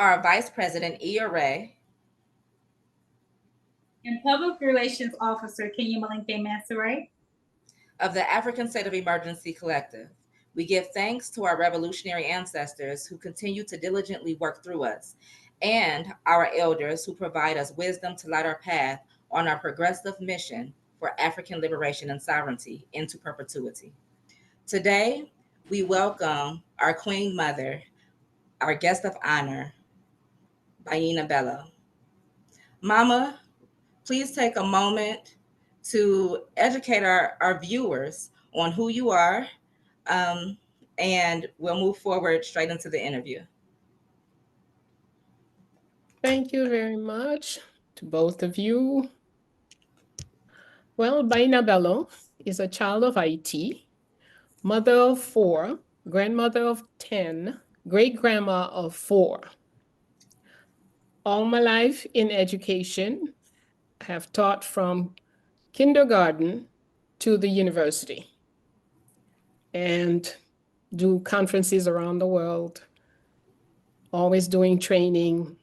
are Vice President ERA and Public Relations Officer Kenya Malinke Mansaray of the Afrikan-Centred Emergency Collective. We give thanks to our revolutionary ancestors who continue to diligently work through us, and our elders who provide us wisdom to light our path on our progressive mission for African liberation and sovereignty into perpetuity. Today, we welcome our Queen Mother, our guest of honor, Bayyinah Bello. Mama, please take a moment to educate our viewers on who you are, and we'll move forward straight into the interview. Thank you very much to both of you. Well, Bayyinah Bello is a child of Haiti, mother of 4, grandmother of 10, great-grandma of 4. All my life in education, I have taught from kindergarten to the university and do conferences around the world, always doing training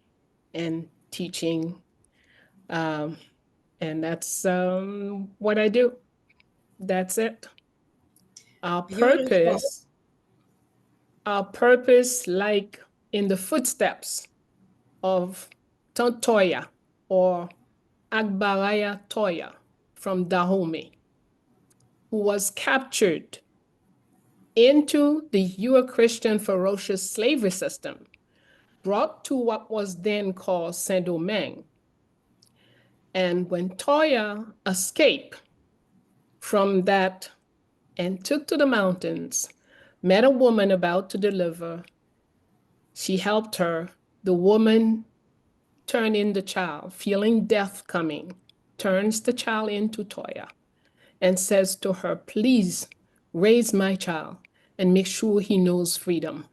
and teaching. And that's what I do. That's it. Our purpose, like in the footsteps of Toya or Agbaraya Toya from Dahomey, who was captured into the Euro-Christian ferocious slavery system, brought to what was then called Saint-Domingue. And when Toya escaped from that and took to the mountains, met a woman about to deliver, she helped her. The woman turned in the child, feeling death coming, turns the child into Toya and says to her, please raise my child and make sure he knows freedom.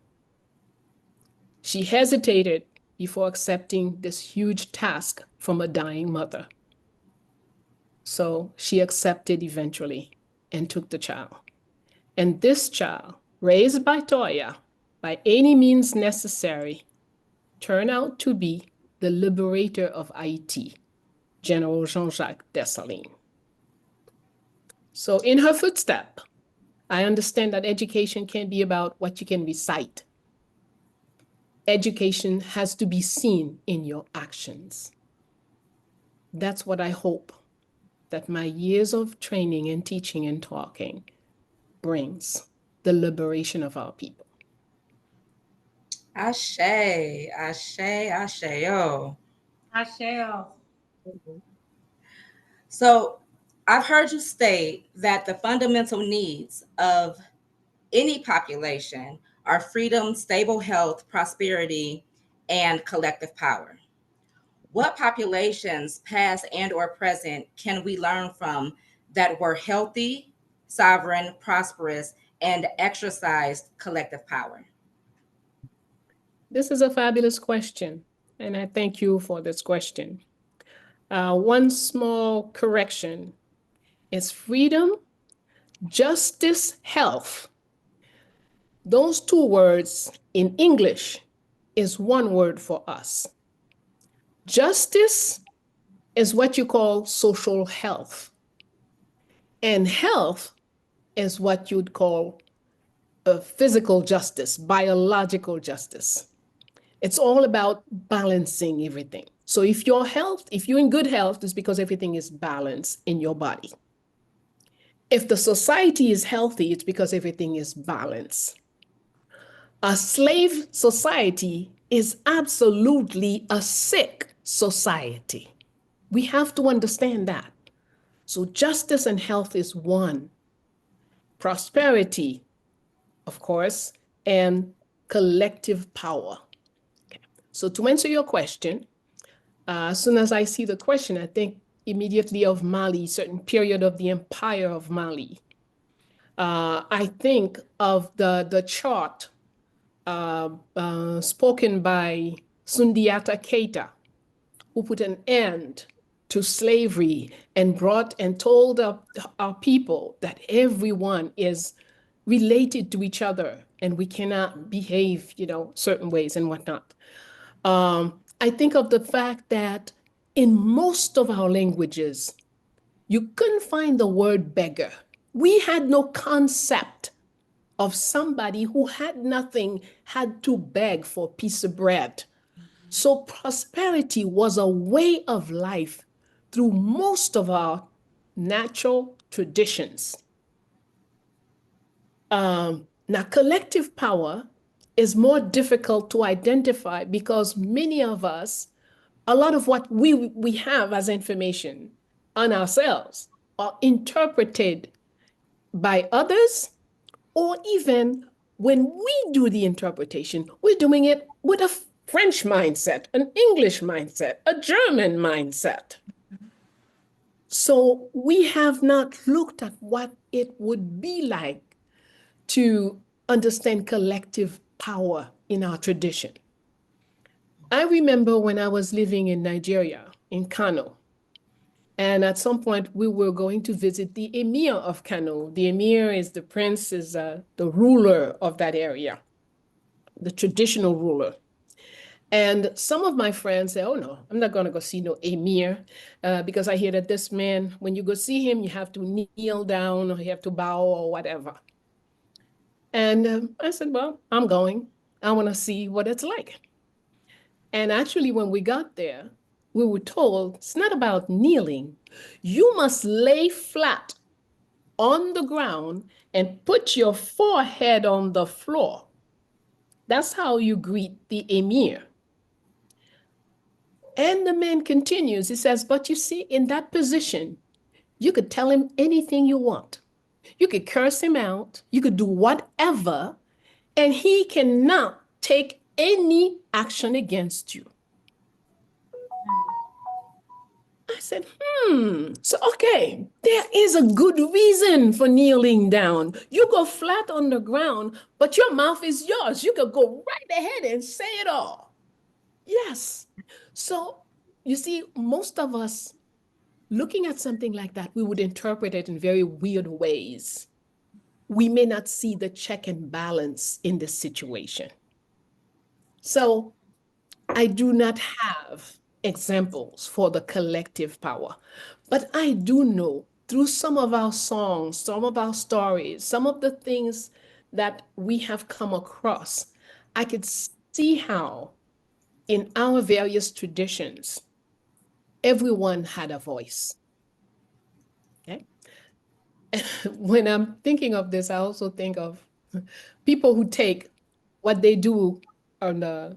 She hesitated before accepting this huge task from a dying mother. So she accepted eventually and took the child. And this child, raised by Toya, by any means necessary, turned out to be the liberator of Haiti, General Jean-Jacques Dessalines. So in her footstep, I understand that education can't be about what you can recite. Education has to be seen in your actions. That's what I hope that my years of training and teaching and talking brings, the liberation of our people. Ashe, ashe, asheo. Asheo. So I've heard you state that the fundamental needs of any population are freedom, stable health, prosperity, and collective power. What populations, past and or present, can we learn from that were healthy, sovereign, prosperous, and exercised collective power? This is a fabulous question, and I thank you for this question. One small correction is freedom, justice, health. Those 2 words in English is one word for us. Justice is what you call social health. And health is what you'd call physical justice, biological justice. It's all about balancing everything. So if you're in good health, it's because everything is balanced in your body. If the society is healthy, it's because everything is balanced. A slave society is absolutely a sick society. We have to understand that. So justice and health is one. Prosperity, of course, and collective power. Okay. So to answer your question, as soon as I see the question, I think immediately of Mali, certain period of the empire of Mali. I think of the chart spoken by Sundiata Keita, who put an end to slavery and brought and told our people that everyone is related to each other and we cannot behave, certain ways and whatnot. I think of the fact that in most of our languages, you couldn't find the word beggar. We had no concept of somebody who had nothing had to beg for a piece of bread. So prosperity was a way of life through most of our natural traditions. Now, collective power is more difficult to identify because many of us, a lot of what we have as information on ourselves are interpreted by others, or even when we do the interpretation, we're doing it with a French mindset, an English mindset, a German mindset. So we have not looked at what it would be like to understand collective power in our tradition. I remember when I was living in Nigeria, in Kano, and at some point we were going to visit the emir of Kano. The emir is the prince, is the ruler of that area, the traditional ruler. And some of my friends say, oh no, I'm not going to go see no emir because I hear that this man, when you go see him, you have to kneel down or you have to bow or whatever. And I said, well, I'm going. I want to see what it's like. And actually, when we got there, we were told it's not about kneeling. You must lay flat on the ground and put your forehead on the floor. That's how you greet the emir. And the man continues. He says, but you see, in that position, you could tell him anything you want. You could curse him out. You could do whatever, and he cannot take any action against you. I said, so okay, there is a good reason for kneeling down. You go flat on the ground, but your mouth is yours. You could go right ahead and say it all. Yes. So you see, most of us looking at something like that, we would interpret it in very weird ways. We may not see the check and balance in this situation. So I do not have examples for the collective power, but I do know through some of our songs, some of our stories, some of the things that we have come across, I could see how in our various traditions, everyone had a voice. Okay. When I'm thinking of this, I also think of people who take what they do on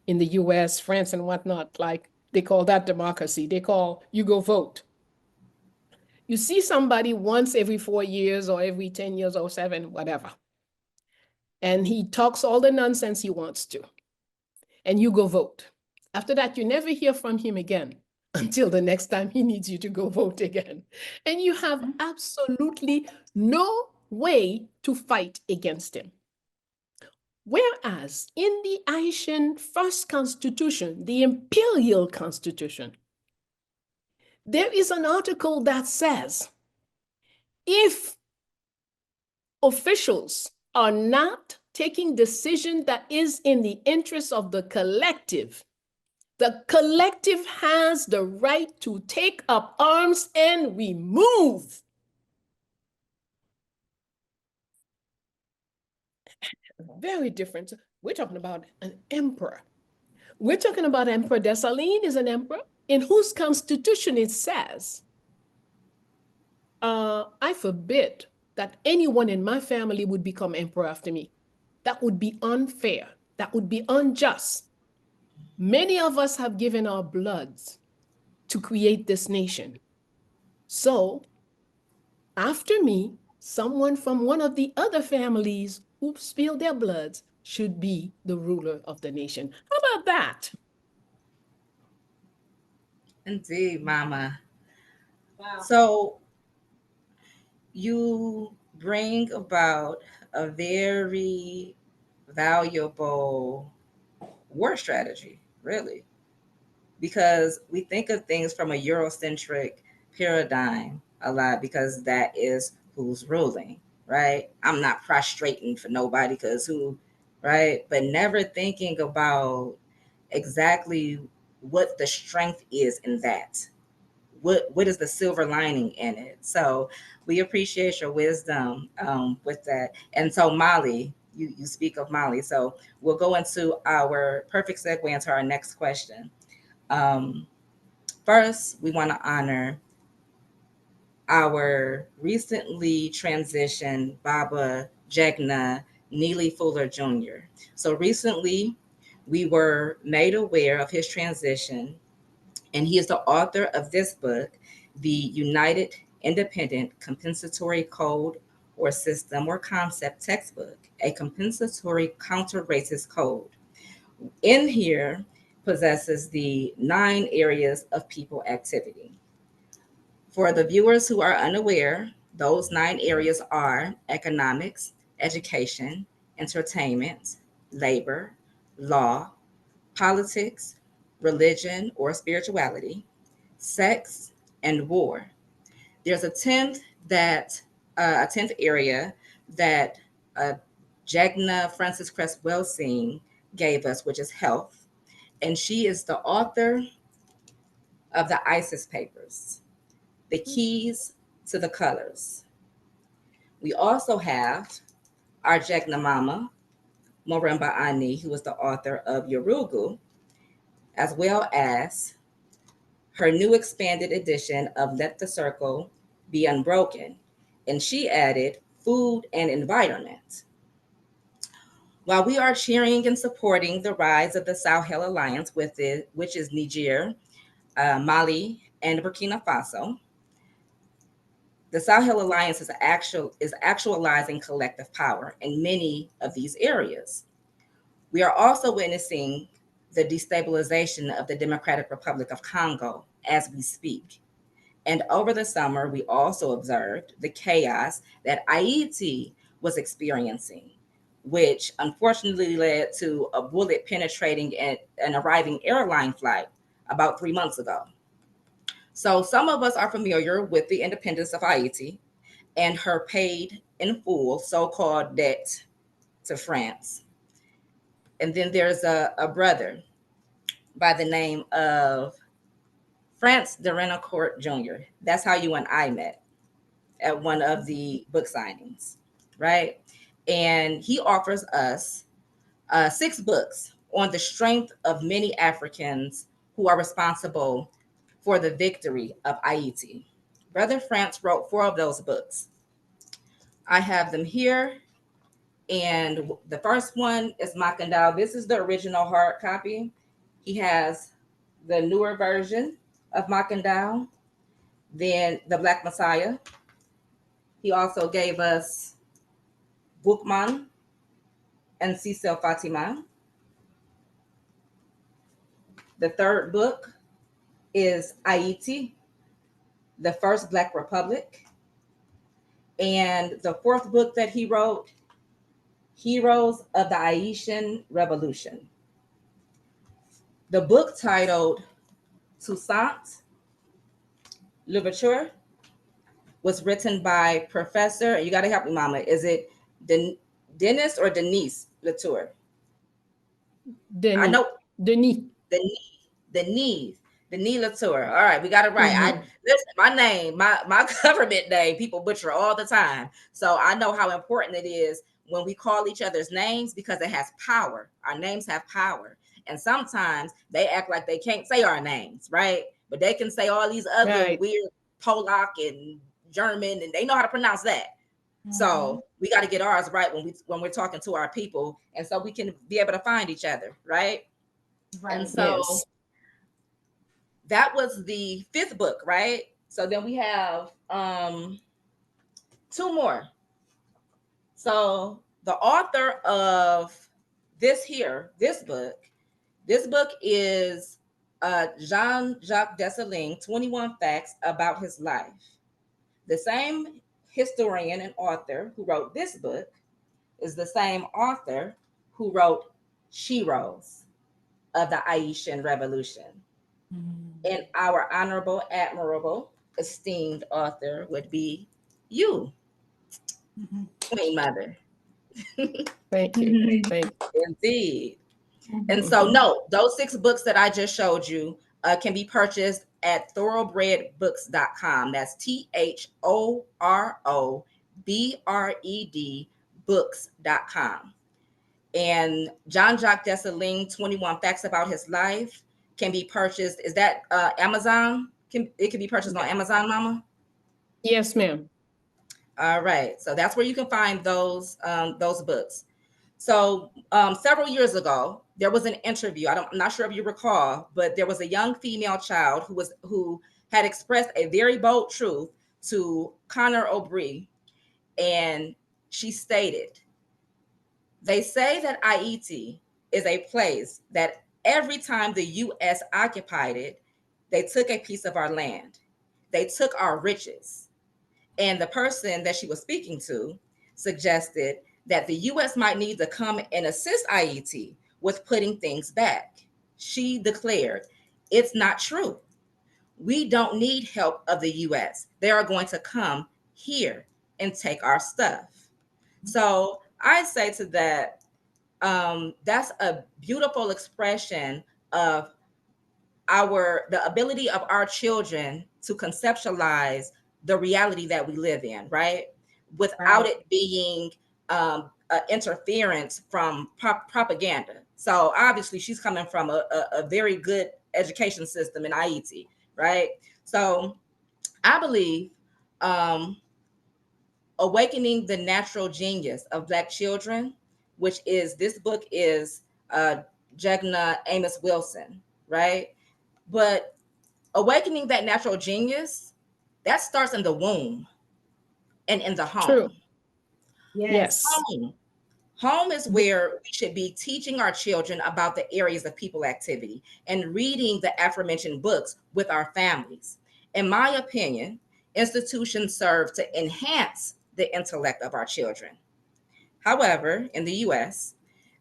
in the US, France, and whatnot, like they call that democracy. They call you go vote. You see somebody once every 4 years or every 10 years or 7, whatever. And he talks all the nonsense he wants to. And you go vote. After that, you never hear from him again until the next time he needs you to go vote again. And you have absolutely no way to fight against him. Whereas in the Haitian first constitution, the imperial constitution, there is an article that says, if officials are not taking decision that is in the interest of the collective has the right to take up arms and remove. Very different. We're talking about an emperor. We're talking about Emperor Dessalines is an emperor in whose constitution it says, I forbid that anyone in my family would become emperor after me. That would be unfair. That would be unjust. Many of us have given our bloods to create this nation. So after me, someone from one of the other families who spilled their bloods should be the ruler of the nation. How about that? Indeed, Mama. Wow. So you bring about a very valuable war strategy, really, because we think of things from a Eurocentric paradigm a lot because that is who's ruling, right? I'm not prostrating for nobody because who, right? But never thinking about exactly what the strength is in that. What is the silver lining in it? So we appreciate your wisdom with that. And so Molly, you speak of Molly. So we'll go into our perfect segue into our next question. Um, First, we want to honor our recently transitioned Baba Jagna Neely Fuller Jr. So recently, we were made aware of his transition, and he is the author of this book, The United Independent Compensatory Code or System or Concept Textbook, a compensatory counter-racist code. In here possesses the 9 areas of people activity. For the viewers who are unaware, those 9 areas are economics, education, entertainment, labor, law, politics, religion or spirituality, sex, and war. There's a 10th area that uh, Jagna Frances Cress Welsing gave us, which is health. And she is the author of the ISIS papers, the keys to the colors. We also have our Jagna Mama, Moremba Ani, who is the author of Yorugu, as well as her new expanded edition of Let the Circle Be Unbroken. And she added food and environment. While we are cheering and supporting the rise of the Sahel Alliance with it, which is Niger, Mali, and Burkina Faso, the Sahel Alliance is actualizing collective power in many of these areas. We are also witnessing the destabilization of the Democratic Republic of Congo as we speak. And over the summer, we also observed the chaos that Haiti was experiencing, which unfortunately led to a bullet penetrating an arriving airline flight about 3 months ago. So some of us are familiar with the independence of Haiti and her paid in full so-called debt to France. And then there's a brother by the name of France de Renoncourt Jr. That's how you and I met at one of the book signings, right? And he offers us 6 books on the strength of many Africans who are responsible for the victory of Haiti. Brother France wrote 4 of those books. I have them here. And the first one is Makandao. This is the original hard copy. He has the newer version of Makandao, then the Black Messiah. He also gave us Bookman and Cecil Fatima. The third book is Haiti, the First Black Republic. And the fourth book that he wrote, Heroes of the Haitian Revolution. The book titled Toussaint Louverture was written by Professor, you got to help me, Mama. Is it Dennis or Denise Latour? I Denis. know Denis. Denise Latour. All right, we got it right. Mhm. Listen, my name, my government name, people butcher all the time. So I know how important it is when we call each other's names because it has power. Our names have power. And sometimes they act like they can't say our names, right? But they can say all these other Right. weird Polak and German, and they know how to pronounce that. So we got to get ours right when we're talking to our people, and so we can be able to find each other, right? Right. And so Yes. that was the 5th book, right? So then we have 2 more. So the author of this book is Jean-Jacques Dessalines, 21 Facts About His Life. The same historian and author who wrote this book is the same author who wrote Sheroes of the Haitian Revolution. And our honorable, admirable, esteemed author would be you, Queen Mother. Thank you. Thank you. Indeed. And so, no, those 6 books that I just showed you can be purchased at thoroughbredbooks.com. That's THOROBRED books.com. And John Jacques Dessalines, 21 Facts About His Life, can be purchased. Is that Amazon? It can be purchased on Amazon, Mama? Yes, ma'am. All right. So that's where you can find those books. So several years ago, there was an interview. I'm not sure if you recall, but there was a young female child who had expressed a very bold truth to Connor O'Brien, and she stated, "They say that Haiti is a place that every time the U.S. occupied it, they took a piece of our land. They took our riches." And the person that she was speaking to suggested that the U.S. might need to come and assist Haiti with putting things back. She declared, "It's not true. We don't need help of the U.S. They are going to come here and take our stuff." So I say to that, that's a beautiful expression of the ability of our children to conceptualize the reality that we live in, right? Without it being interference from propaganda. So obviously she's coming from a very good education system in Haiti, right? So I believe Awakening the Natural Genius of Black Children, which is, this book is Jegna Amos Wilson, right? But awakening that natural genius, that starts in the womb and in the home. True. Yes. Home is where we should be teaching our children about the areas of people activity and reading the aforementioned books with our families. In my opinion, institutions serve to enhance the intellect of our children. However, in the US,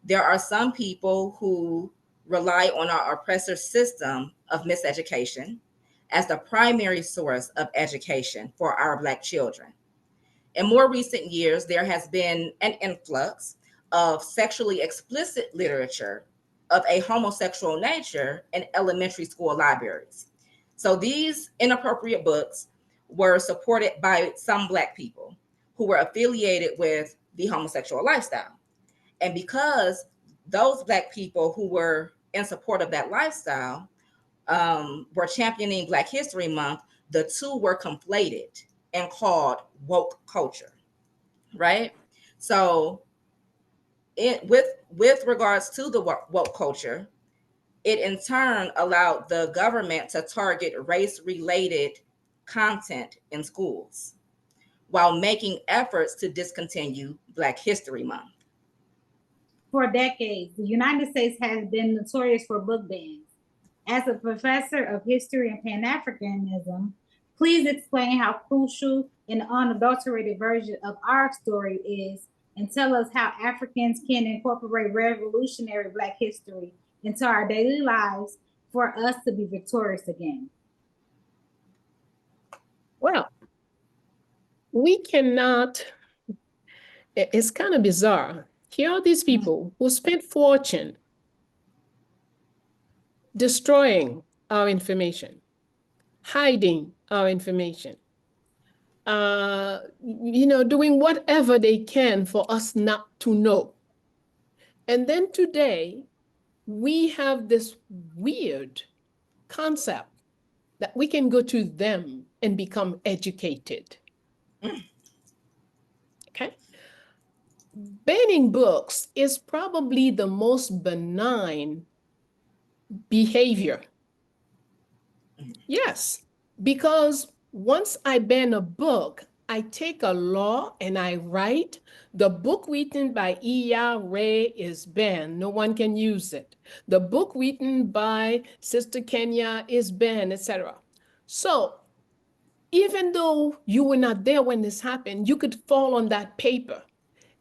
there are some people who rely on our oppressor system of miseducation as the primary source of education for our Black children. In more recent years, there has been an influx of sexually explicit literature of a homosexual nature in elementary school libraries. So these inappropriate books were supported by some Black people who were affiliated with the homosexual lifestyle. And because those Black people who were in support of that lifestyle were championing Black History Month, the two were conflated and called woke culture, right? So with regards to the woke culture, it in turn allowed the government to target race-related content in schools while making efforts to discontinue Black History Month. For decades, the United States has been notorious for book bans. As a professor of history and Pan-Africanism, please explain how crucial an unadulterated version of our story is, and tell us how Africans can incorporate revolutionary Black history into our daily lives for us to be victorious again. Well, we cannot, it's kind of bizarre. Here are these people who spent fortune destroying our information, hiding our information, doing whatever they can for us not to know. And then today, we have this weird concept that we can go to them and become educated. Okay? Banning books is probably the most benign behavior. Yes, because once I ban a book, I take a law and I write, the book written by E.R. Ray is banned. No one can use it. The book written by Sister Kenya is banned, etc. So even though you were not there when this happened, you could fall on that paper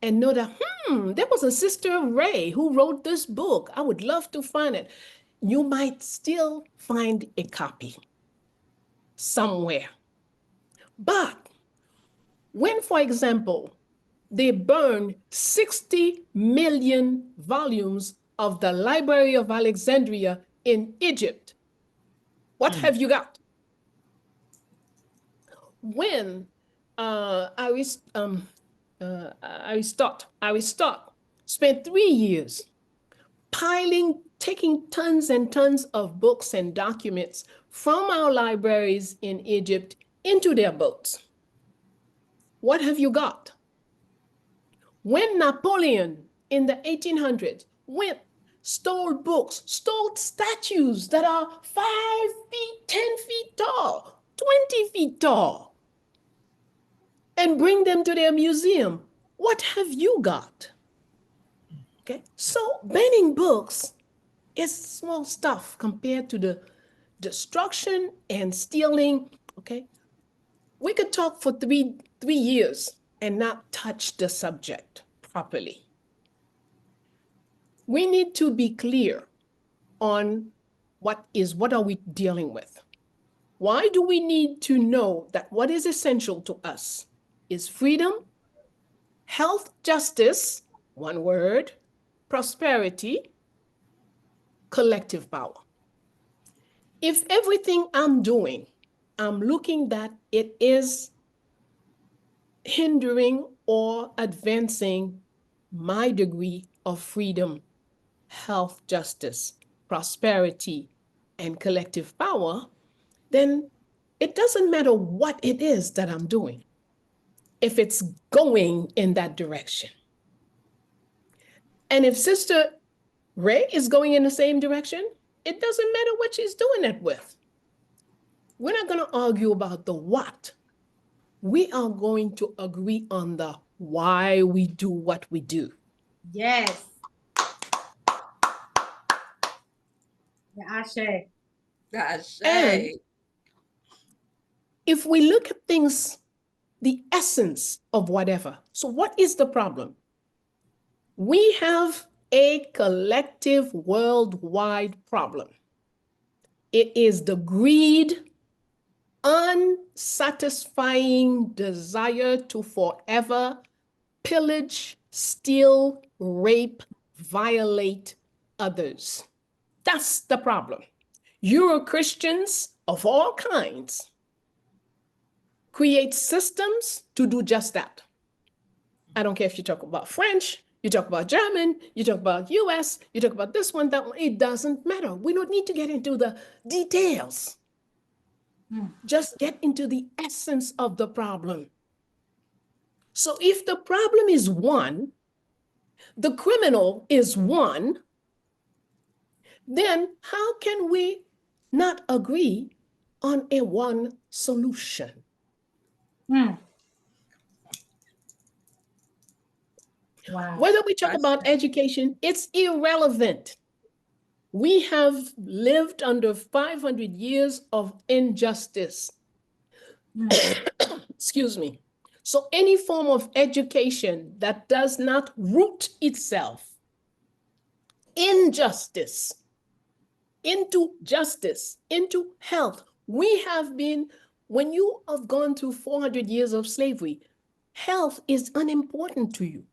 and know that, there was a Sister Ray who wrote this book. I would love to find it. You might still find a copy somewhere. But when, for example, they burn 60 million volumes of the Library of Alexandria in Egypt, what have you got? When Aristotle spent 3 years taking tons and tons of books and documents from our libraries in Egypt into their boats. What have you got? When Napoleon in the 1800s went, stole books, stole statues that are 5 feet, 10 feet tall, 20 feet tall, and bring them to their museum, what have you got? Okay, so banning books is small stuff compared to the destruction and stealing. Okay, we could talk for three years and not touch the subject properly. We need to be clear on what are we dealing with. Why do we need to know that what is essential to us is freedom, health, justice, one word, prosperity, collective power. If everything I'm doing, I'm looking that it is hindering or advancing my degree of freedom, health, justice, prosperity, and collective power, then it doesn't matter what it is that I'm doing, if it's going in that direction. And if Sister Ray is going in the same direction, it doesn't matter what she's doing it with. We're not going to argue about the what. We are going to agree on the why we do what we do. Yes. Yeah, Ashe. Gosh. And if we look at things, the essence of whatever. So what is the problem? We have a collective worldwide problem. It is the greed, unsatisfying desire to forever pillage, steal, rape, violate others. That's the problem. Euro-Christians of all kinds create systems to do just that. I don't care if you talk about French, you talk about German, you talk about US, you talk about this one, that one, it doesn't matter. We don't need to get into the details. Just get into the essence of the problem. So if the problem is one, the criminal is one, then how can we not agree on a one solution? Wow. Whether we talk about education, it's irrelevant. We have lived under 500 years of injustice. Excuse me. So any form of education that does not root itself in justice, into justice, into health. We have been, when you have gone through 400 years of slavery, health is unimportant to you.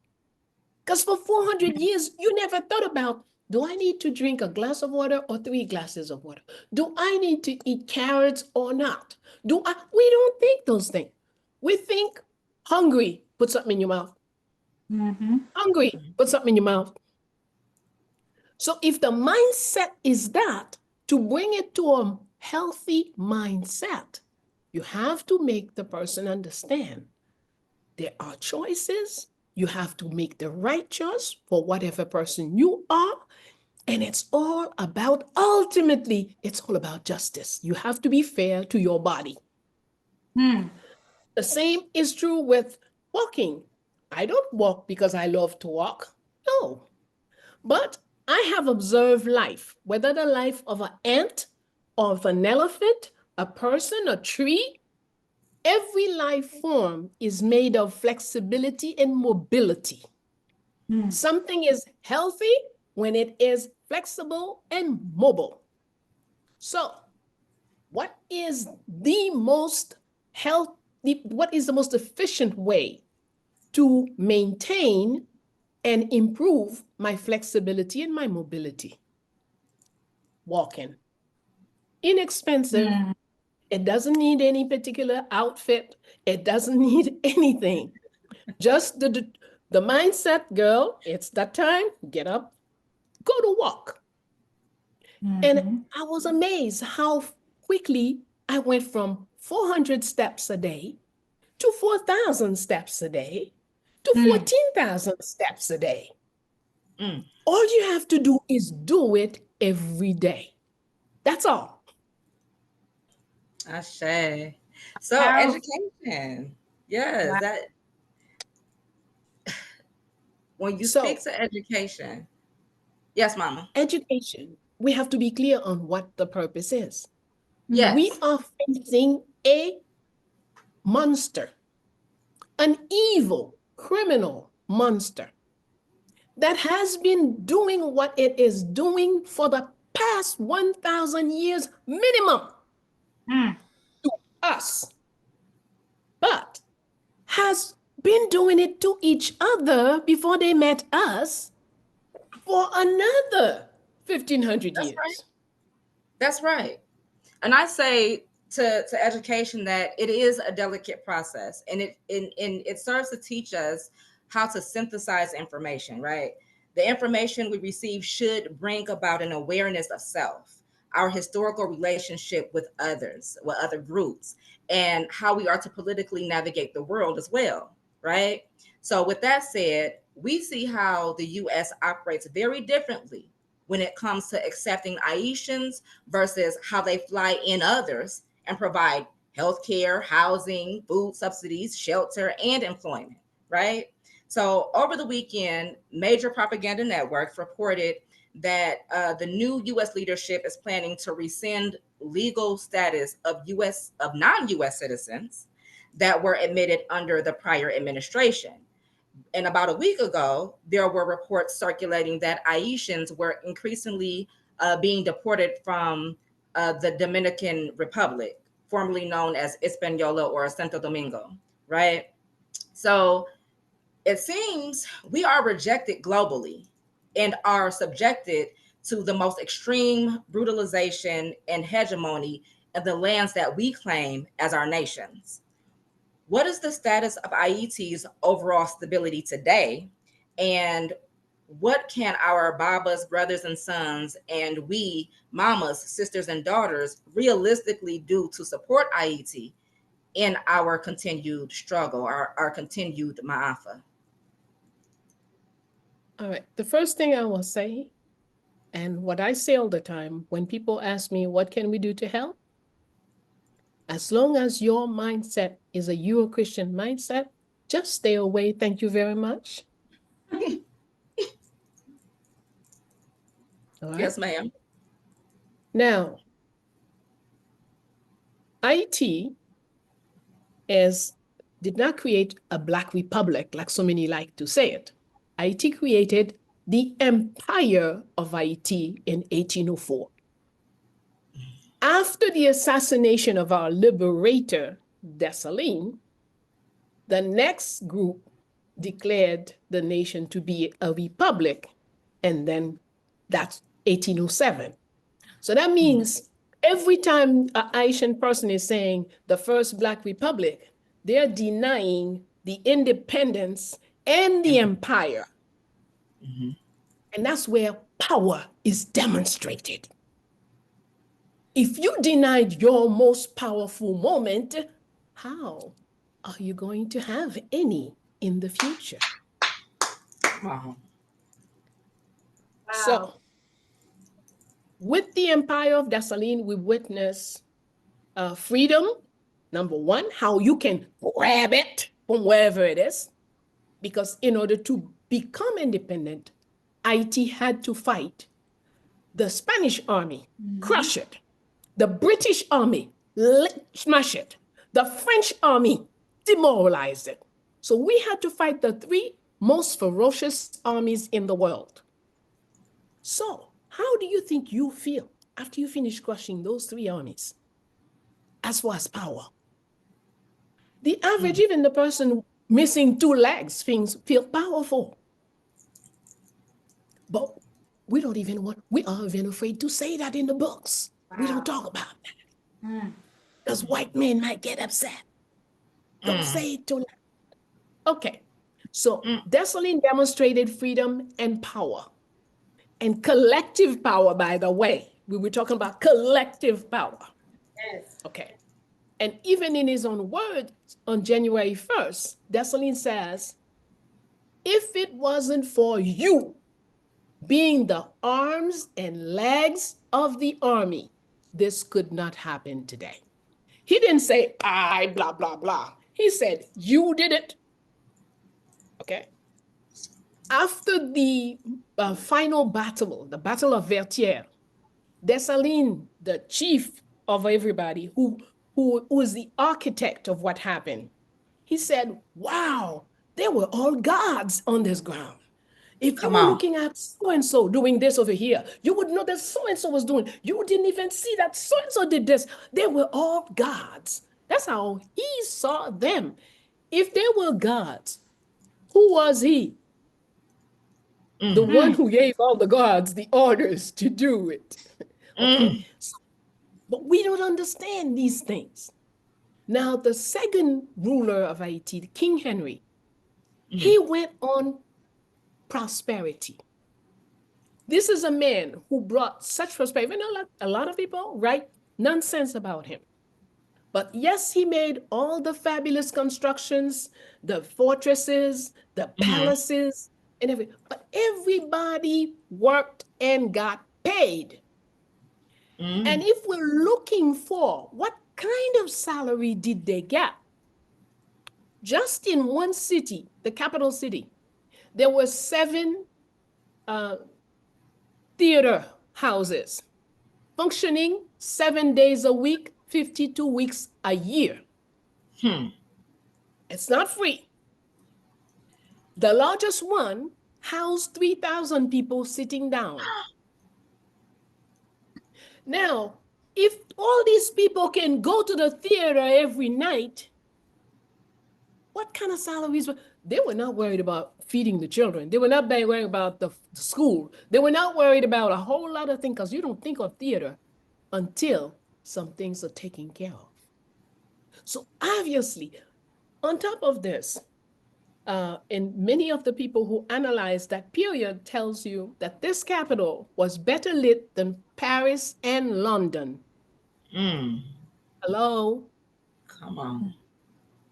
Because for 400 years, you never thought about, do I need to drink a glass of water or 3 glasses of water? Do I need to eat carrots or not? We don't think those things. We think hungry, put something in your mouth. Hungry, put something in your mouth. So if the mindset is that, to bring it to a healthy mindset, you have to make the person understand there are choices. You have to make the right choice for whatever person you are. And it's all about, ultimately, it's all about justice. You have to be fair to your body. The same is true with walking. I don't walk because I love to walk. No. But I have observed life, whether the life of an ant or of an elephant, a person, a tree. Every life form is made of flexibility and mobility. Something is healthy when it is flexible and mobile. So what is the most efficient way to maintain and improve my flexibility and my mobility. Walking. Inexpensive. It doesn't need any particular outfit. It doesn't need anything. Just the mindset, girl, it's that time, get up, go to walk. And I was amazed how quickly I went from 400 steps a day to 4,000 steps a day to 14,000 steps a day. All you have to do is do it every day. That's all. Ashe. So education. Yes, that when you speak to education. Yes, Mama. Education. We have to be clear on what the purpose is. Yes. We are facing a monster, an evil criminal monster that has been doing what it is doing for the past 1,000 years minimum to us, but has been doing it to each other before they met us for another 1,500 years. Right. That's right. And I say to education that it is a delicate process, and it serves to teach us how to synthesize information, right? The information we receive should bring about an awareness of self, our historical relationship with others, with other groups, and how we are to politically navigate the world as well, right? So with that said, we see how the U.S. operates very differently when it comes to accepting Haitians versus how they fly in others and provide healthcare, housing, food subsidies, shelter, and employment, right? So over the weekend, major propaganda networks reported that the new U.S. leadership is planning to rescind legal status of non-U.S. citizens that were admitted under the prior administration. And about a week ago, there were reports circulating that Haitians were increasingly being deported from the Dominican Republic, formerly known as Hispaniola or Santo Domingo, right? So it seems we are rejected globally and are subjected to the most extreme brutalization and hegemony in the lands that we claim as our nations. What is the status of Haiti's overall stability today? And what can our Babas, brothers and sons, and we, mamas, sisters, and daughters realistically do to support Haiti in our continued struggle, our continued ma'afa? All right. The first thing I will say, and what I say all the time when people ask me, what can we do to help? As long as your mindset is a Euro-Christian mindset, just stay away. Thank you very much. All right. Yes, ma'am. Now, Haiti did not create a Black republic like so many like to say it. Haiti created the Empire of Haiti in 1804. After the assassination of our liberator, Dessalines, the next group declared the nation to be a republic, and then that's 1807. So that means every time an Haitian person is saying the first Black republic, they're denying the independence and the empire. And that's where power is demonstrated. If you denied your most powerful moment, how are you going to have any in the future? Wow. So, with the empire of Dessalines, we witness freedom, number one, how you can grab it from wherever it is. Because in order to become independent, Haiti had to fight the Spanish army, crush it. The British army, smash it. The French army, demoralize it. So we had to fight the three most ferocious armies in the world. So how do you think you feel after you finish crushing those three armies? As far as power. The average, even the person missing two legs, feel powerful. But we aren't even afraid to say that in the books. We don't talk about that. Because white men might get upset. Don't say it too loud. Okay. So Dessalines demonstrated freedom and power. And collective power, by the way. We were talking about collective power. Yes. Okay. And even in his own words on January 1st, Dessalines says, if it wasn't for you being the arms and legs of the army, this could not happen today. He didn't say, I, blah, blah, blah. He said, you did it. Okay. After the final battle, the Battle of Vertières, Dessalines, the chief of everybody, who was the architect of what happened, he said, wow, they were all gods on this ground. If you were looking at so-and-so doing this over here, you would know that so-and-so was doing. You didn't even see that so-and-so did this. They were all gods. That's how he saw them. If they were gods, who was he? The one who gave all the gods the orders to do it. Okay. So, but we don't understand these things. Now, the second ruler of Haiti, King Henry, he went on prosperity. This is a man who brought such prosperity. A lot of people write nonsense about him. But yes, he made all the fabulous constructions, the fortresses, the palaces, and everything. But everybody worked and got paid. And if we're looking for what kind of salary did they get? Just in one city, the capital city, there were 7 theater houses functioning 7 days a week, 52 weeks a year. It's not free. The largest one housed 3,000 people sitting down. Now, if all these people can go to the theater every night, what kind of salaries? They were not worried about feeding the children. They were not worried about the school. They were not worried about a whole lot of things, because you don't think of theater until some things are taken care of. So obviously, on top of this, and many of the people who analyze that period tells you that this capital was better lit than Paris and London. Hello? Come on.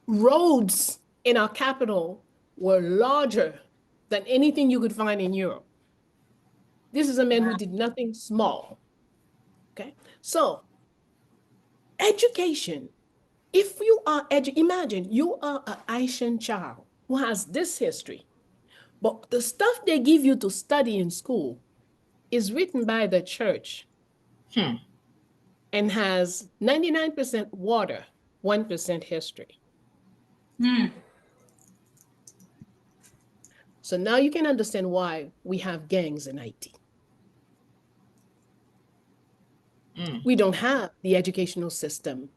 Roads in our capital were larger than anything you could find in Europe. This is a man who did nothing small. Okay? So, education. If you are imagine you are an Haitian child who has this history, but the stuff they give you to study in school is written by the church and has 99% water, 1% history. So now you can understand why we have gangs in Haiti. We don't have the educational system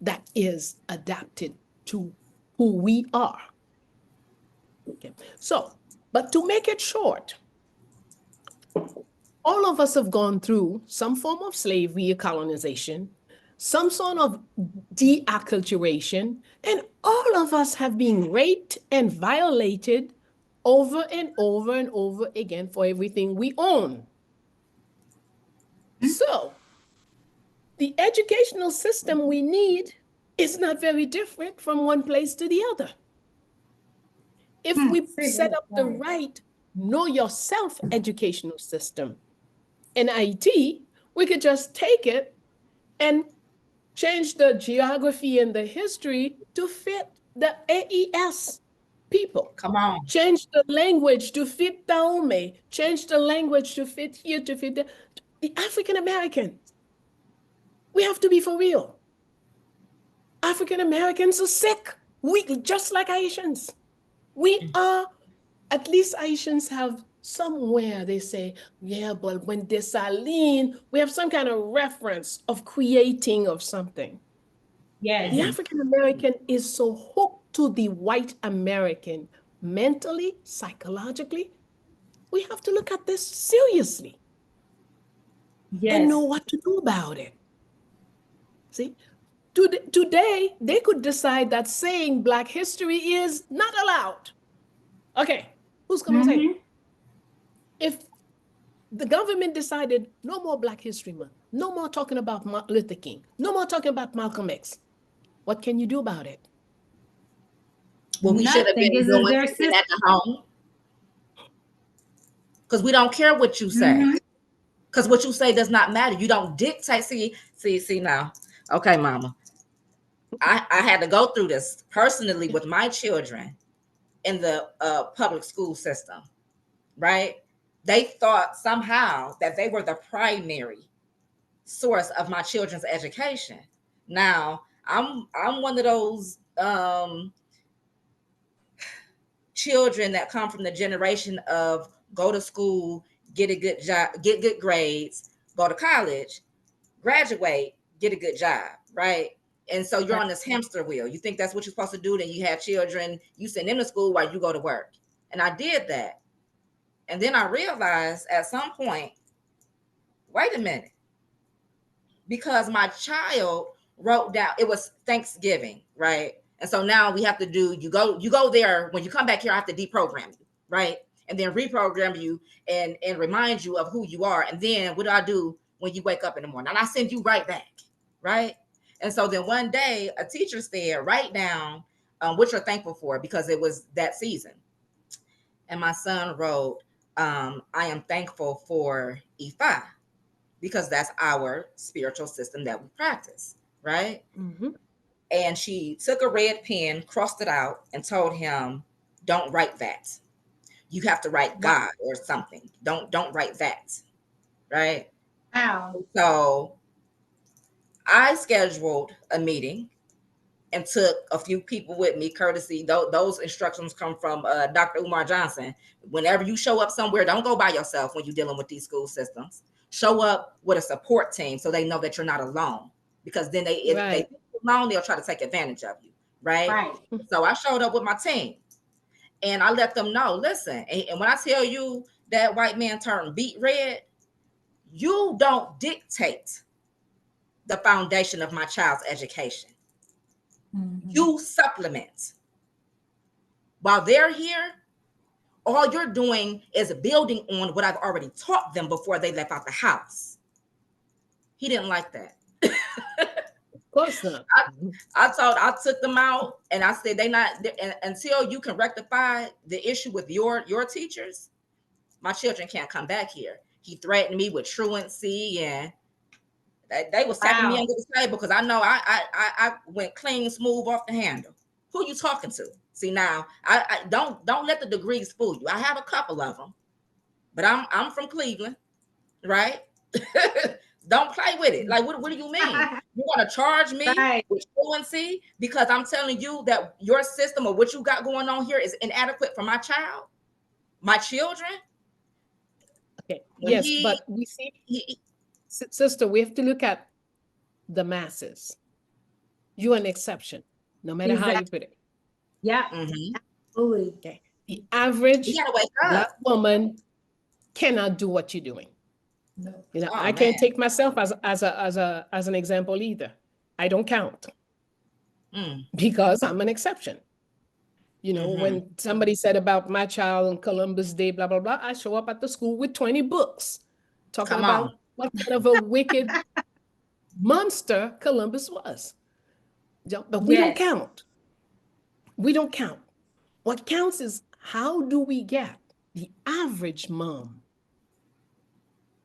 that is adapted to who we are. Okay. So, but to make it short, all of us have gone through some form of slavery or colonization, some sort of deacculturation, and all of us have been raped and violated over and over and over again for everything we own. So, the educational system we need is not very different from one place to the other. If we set up the right know yourself educational system in IT, we could just take it and change the geography and the history to fit the AES people. Come on. Change the language to fit Dahomey. Change the language to fit here, to fit the African Americans. We have to be for real. African Americans are sick. We just like Haitians. We are, at least Haitians have somewhere they say, yeah, but when Dessalines, we have some kind of reference of creating of something. Yes. The African American is so hooked to the white American mentally, psychologically, We have to look at this seriously and know what to do about it. See, today they could decide that saying Black history is not allowed. Okay, who's going to say it? If the government decided no more Black History Month, no more talking about Martin Luther King, no more talking about Malcolm X, what can you do about it? Well, we should have been doing something at the home. Because we don't care what you say. Because what you say does not matter. You don't dictate. See now. Okay, mama. I had to go through this personally with my children in the public school system, right? They thought somehow that they were the primary source of my children's education. Now, I'm one of those children that come from the generation of go to school, get a good job, get good grades, go to college, graduate, get a good job, right? And so you're on this hamster wheel. You think that's what you're supposed to do. Then you have children, you send them to school while you go to work. And I did that. And then I realized at some point, wait a minute, because my child wrote down, it was Thanksgiving, right? And so now we have to do, you go there, when you come back here, I have to deprogram you, right? And then reprogram you and remind you of who you are. And then what do I do when you wake up in the morning? And I send you right back, right? And so then one day a teacher said, write down what you're thankful for, because it was that season. And my son wrote, I am thankful for Ifa, because that's our spiritual system that we practice, right? And she took a red pen, crossed it out, and told him, don't write that. You have to write God or something. Don't write that, right? Wow. So I scheduled a meeting and took a few people with me, courtesy. Those instructions come from Dr. Umar Johnson. Whenever you show up somewhere, don't go by yourself when you're dealing with these school systems. Show up with a support team so they know that you're not alone. Because then if they think you're alone, they'll try to take advantage of you, right? So I showed up with my team. And I let them know, listen, and when I tell you that white man turned beet red, you don't dictate the foundation of my child's education. You supplement. While they're here, all you're doing is building on what I've already taught them before they left out the house. He didn't like that. Of course not. I took them out and I said, until you can rectify the issue with your teachers, my children can't come back here. He threatened me with truancy, and they were slapping me under the table because I know I went clean, smooth off the handle. Who you talking to? See, now I don't let the degrees fool you. I have a couple of them, but I'm from Cleveland, right? Don't play with it. Like, what do you mean? You want to charge me with truancy because I'm telling you that your system or what you got going on here is inadequate for my child, my children? Okay. Yes, but we see, sister, we have to look at the masses. You're an exception, no matter how you put it. Yeah. Absolutely. Okay. The average Black woman cannot do what you're doing. No. You know, I can't take myself as an example either. I don't count because I'm an exception. You know, when somebody said about my child on Columbus Day, blah, blah, blah, I show up at the school with 20 books talking about what kind of a wicked monster Columbus was. But we don't count. We don't count. What counts is how do we get the average mom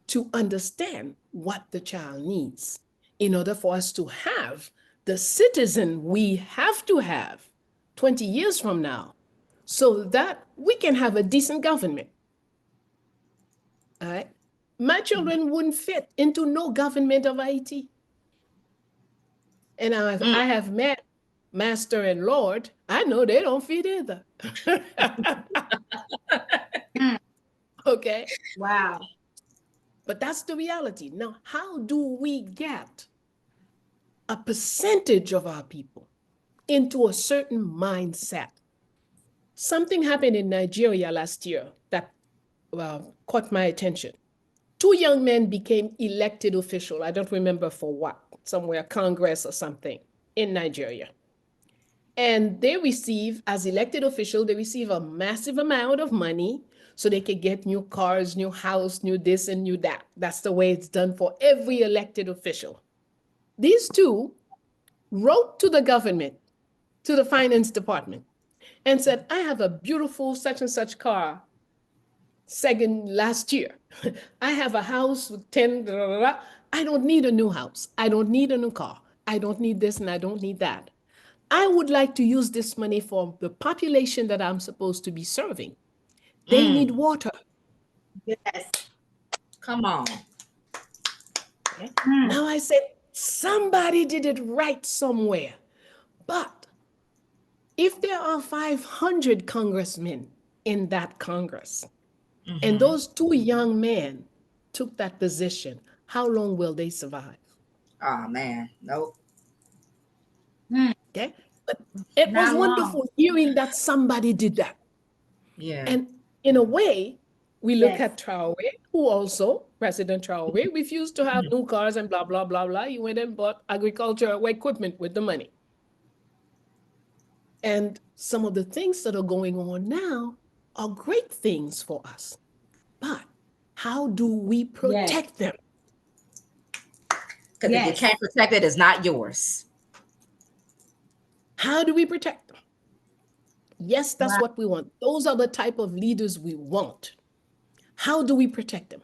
to understand what the child needs in order for us to have the citizen we have to have 20 years from now so that we can have a decent government. All right. My children wouldn't fit into no government of Haiti. And I have met Master and Lord. I know they don't fit either. Okay. Wow. But that's the reality. Now, how do we get a percentage of our people into a certain mindset? Something happened in Nigeria last year that caught my attention. Two young men became elected official. I don't remember for what, somewhere Congress or something in Nigeria. And they receive, as elected official, they receive a massive amount of money so they could get new cars, new house, new this and new that. That's the way it's done for every elected official. These two wrote to the government, to the finance department, and said, I have a beautiful such and such car last year. I have a house with 10, blah, blah, blah. I don't need a new house. I don't need a new car. I don't need this and I don't need that. I would like to use this money for the population that I'm supposed to be serving. They need water. Yes. Come on. Okay. Now I said, somebody did it right somewhere. But if there are 500 congressmen in that Congress, and those two young men took that position, how long will they survive? Oh, man. Nope. Okay. But it was wonderful hearing that somebody did that. Yeah. And in a way, we look at Traore, who also, President Traore, refused to have new cars and blah, blah, blah, blah. He went and bought agricultural equipment with the money. And some of the things that are going on now are great things for us. But how do we protect them? Because if you can't protect it, it's not yours. How do we protect them? Yes, that's what we want. Those are the type of leaders we want. How do we protect them?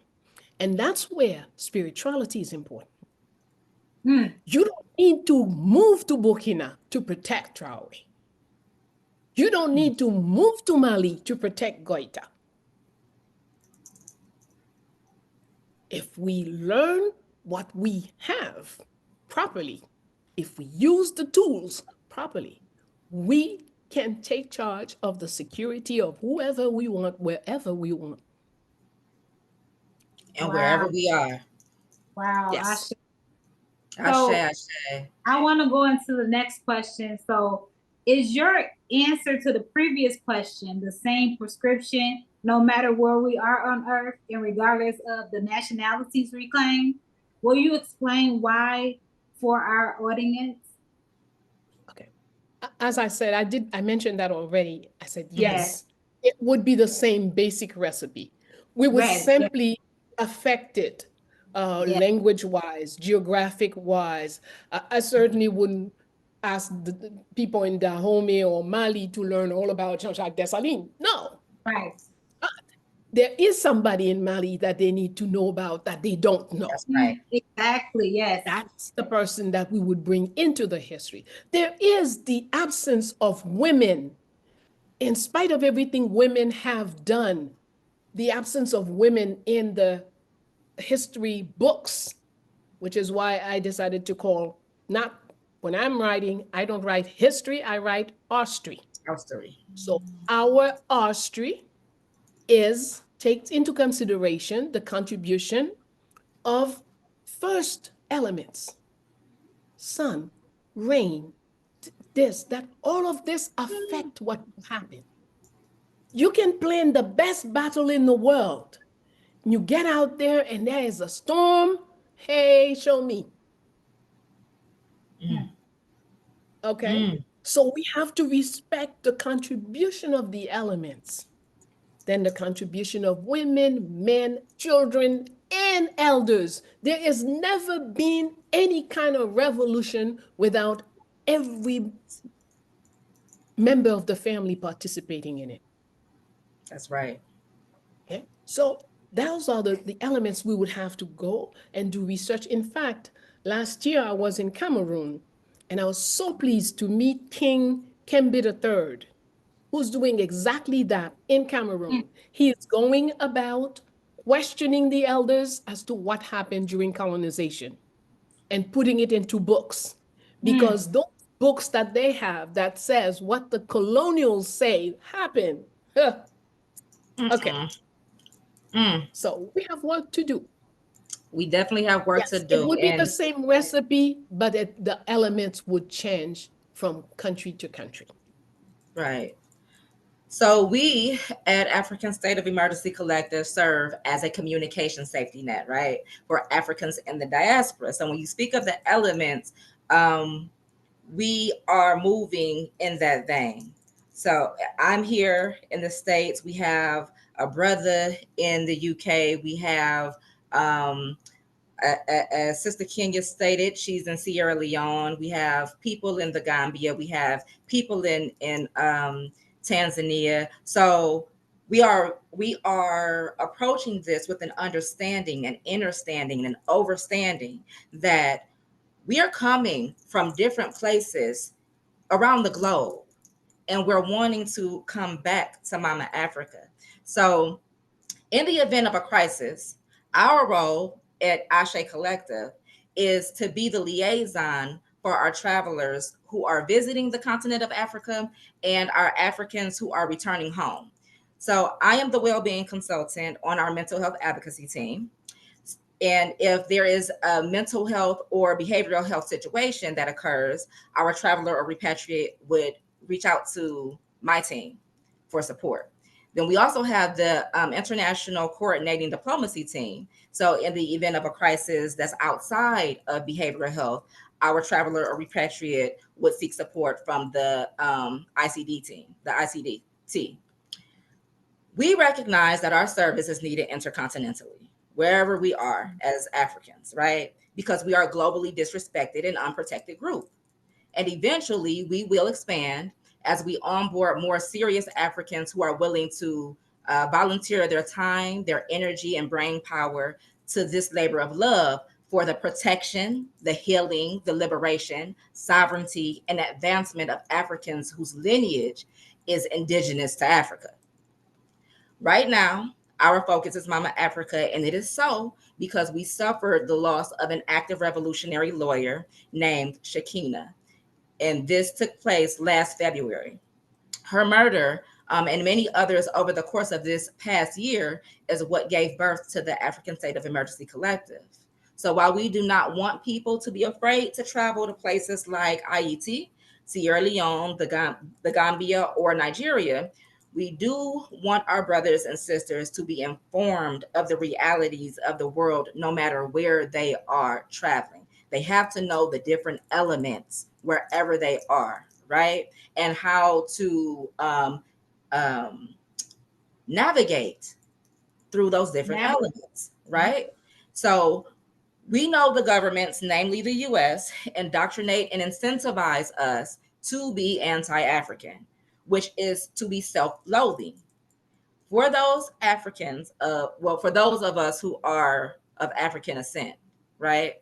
And that's where spirituality is important. You don't need to move to Burkina to protect Traore. You don't need to move to Mali to protect Goita. If we learn what we have properly, if we use the tools properly, we can take charge of the security of whoever we want, wherever we want. And wherever we are. Wow. Yes. Ashe. I want to go into the next question. So is your answer to the previous question the same prescription no matter where we are on earth and regardless of the nationalities we claim? Will you explain why for our audience? Okay. As I said, I mentioned that already. I said, yes, it would be the same basic recipe. We would simply affect it language-wise, geographic-wise. I certainly wouldn't ask the people in Dahomey or Mali to learn all about Jean-Jacques Dessalines. No. Right. There is somebody in Mali that they need to know about that they don't know. That's right. Exactly, yes. That's the person that we would bring into the history. There is the absence of women. In spite of everything women have done, the absence of women in the history books, which is why I decided to call, not when I'm writing, I don't write history, I write arstry. So our arstry takes into consideration the contribution of first elements, sun, rain, all of this affect what happened. You can plan the best battle in the world. You get out there and there is a storm. Hey, show me. Okay. So we have to respect the contribution of the elements. Then the contribution of women, men, children, and elders. There has never been any kind of revolution without every member of the family participating in it. That's right. Okay. So those are the elements we would have to go and do research. In fact, last year I was in Cameroon and I was so pleased to meet King Kembe III, who's doing exactly that in Cameroon. He is going about questioning the elders as to what happened during colonization and putting it into books, because those books that they have that says what the colonials say happened. Okay. So we have work to do. We definitely have work to do. It would be the same recipe, but the elements would change from country to country. Right. So we at African State of Emergency Collective serve as a communication safety net, right, for Africans in the diaspora. So when you speak of the elements, we are moving in that vein. So I'm here in the States. We have a brother in the UK. We have as Sister Kenya stated, she's in Sierra Leone. We have people in the Gambia. We have people in Tanzania. So we are approaching this with an understanding, an understanding, and an overstanding that we are coming from different places around the globe, and we're wanting to come back to Mama Africa. So in the event of a crisis, our role at Ase Collective is to be the liaison for our travelers who are visiting the continent of Africa and our Africans who are returning home. So I am the well-being consultant on our mental health advocacy team. And if there is a mental health or behavioral health situation that occurs, our traveler or repatriate would reach out to my team for support. Then we also have the international coordinating diplomacy team. So in the event of a crisis that's outside of behavioral health, our traveler or repatriate would seek support from the ICD team, the ICD. We recognize that our service is needed intercontinentally, wherever we are as Africans, right? Because we are a globally disrespected and unprotected group. And eventually we will expand as we onboard more serious Africans who are willing to volunteer their time, their energy, and brain power to this labor of love for the protection, the healing, the liberation, sovereignty, and advancement of Africans whose lineage is indigenous to Africa. Right now, our focus is Mama Africa, and it is so because we suffered the loss of an active revolutionary lawyer named Shakina, and this took place last February. Her murder and many others over the course of this past year is what gave birth to the African State of Emergency Collective. So while we do not want people to be afraid to travel to places like Haiti, Sierra Leone, the Gambia, or Nigeria, we do want our brothers and sisters to be informed of the realities of the world, no matter where they are traveling. They have to know the different elements wherever they are, right? And how to um, navigate through those different elements, right? So we know the governments, namely the US, indoctrinate and incentivize us to be anti African, which is to be self loathing. For those Africans, for those of us who are of African ascent, right?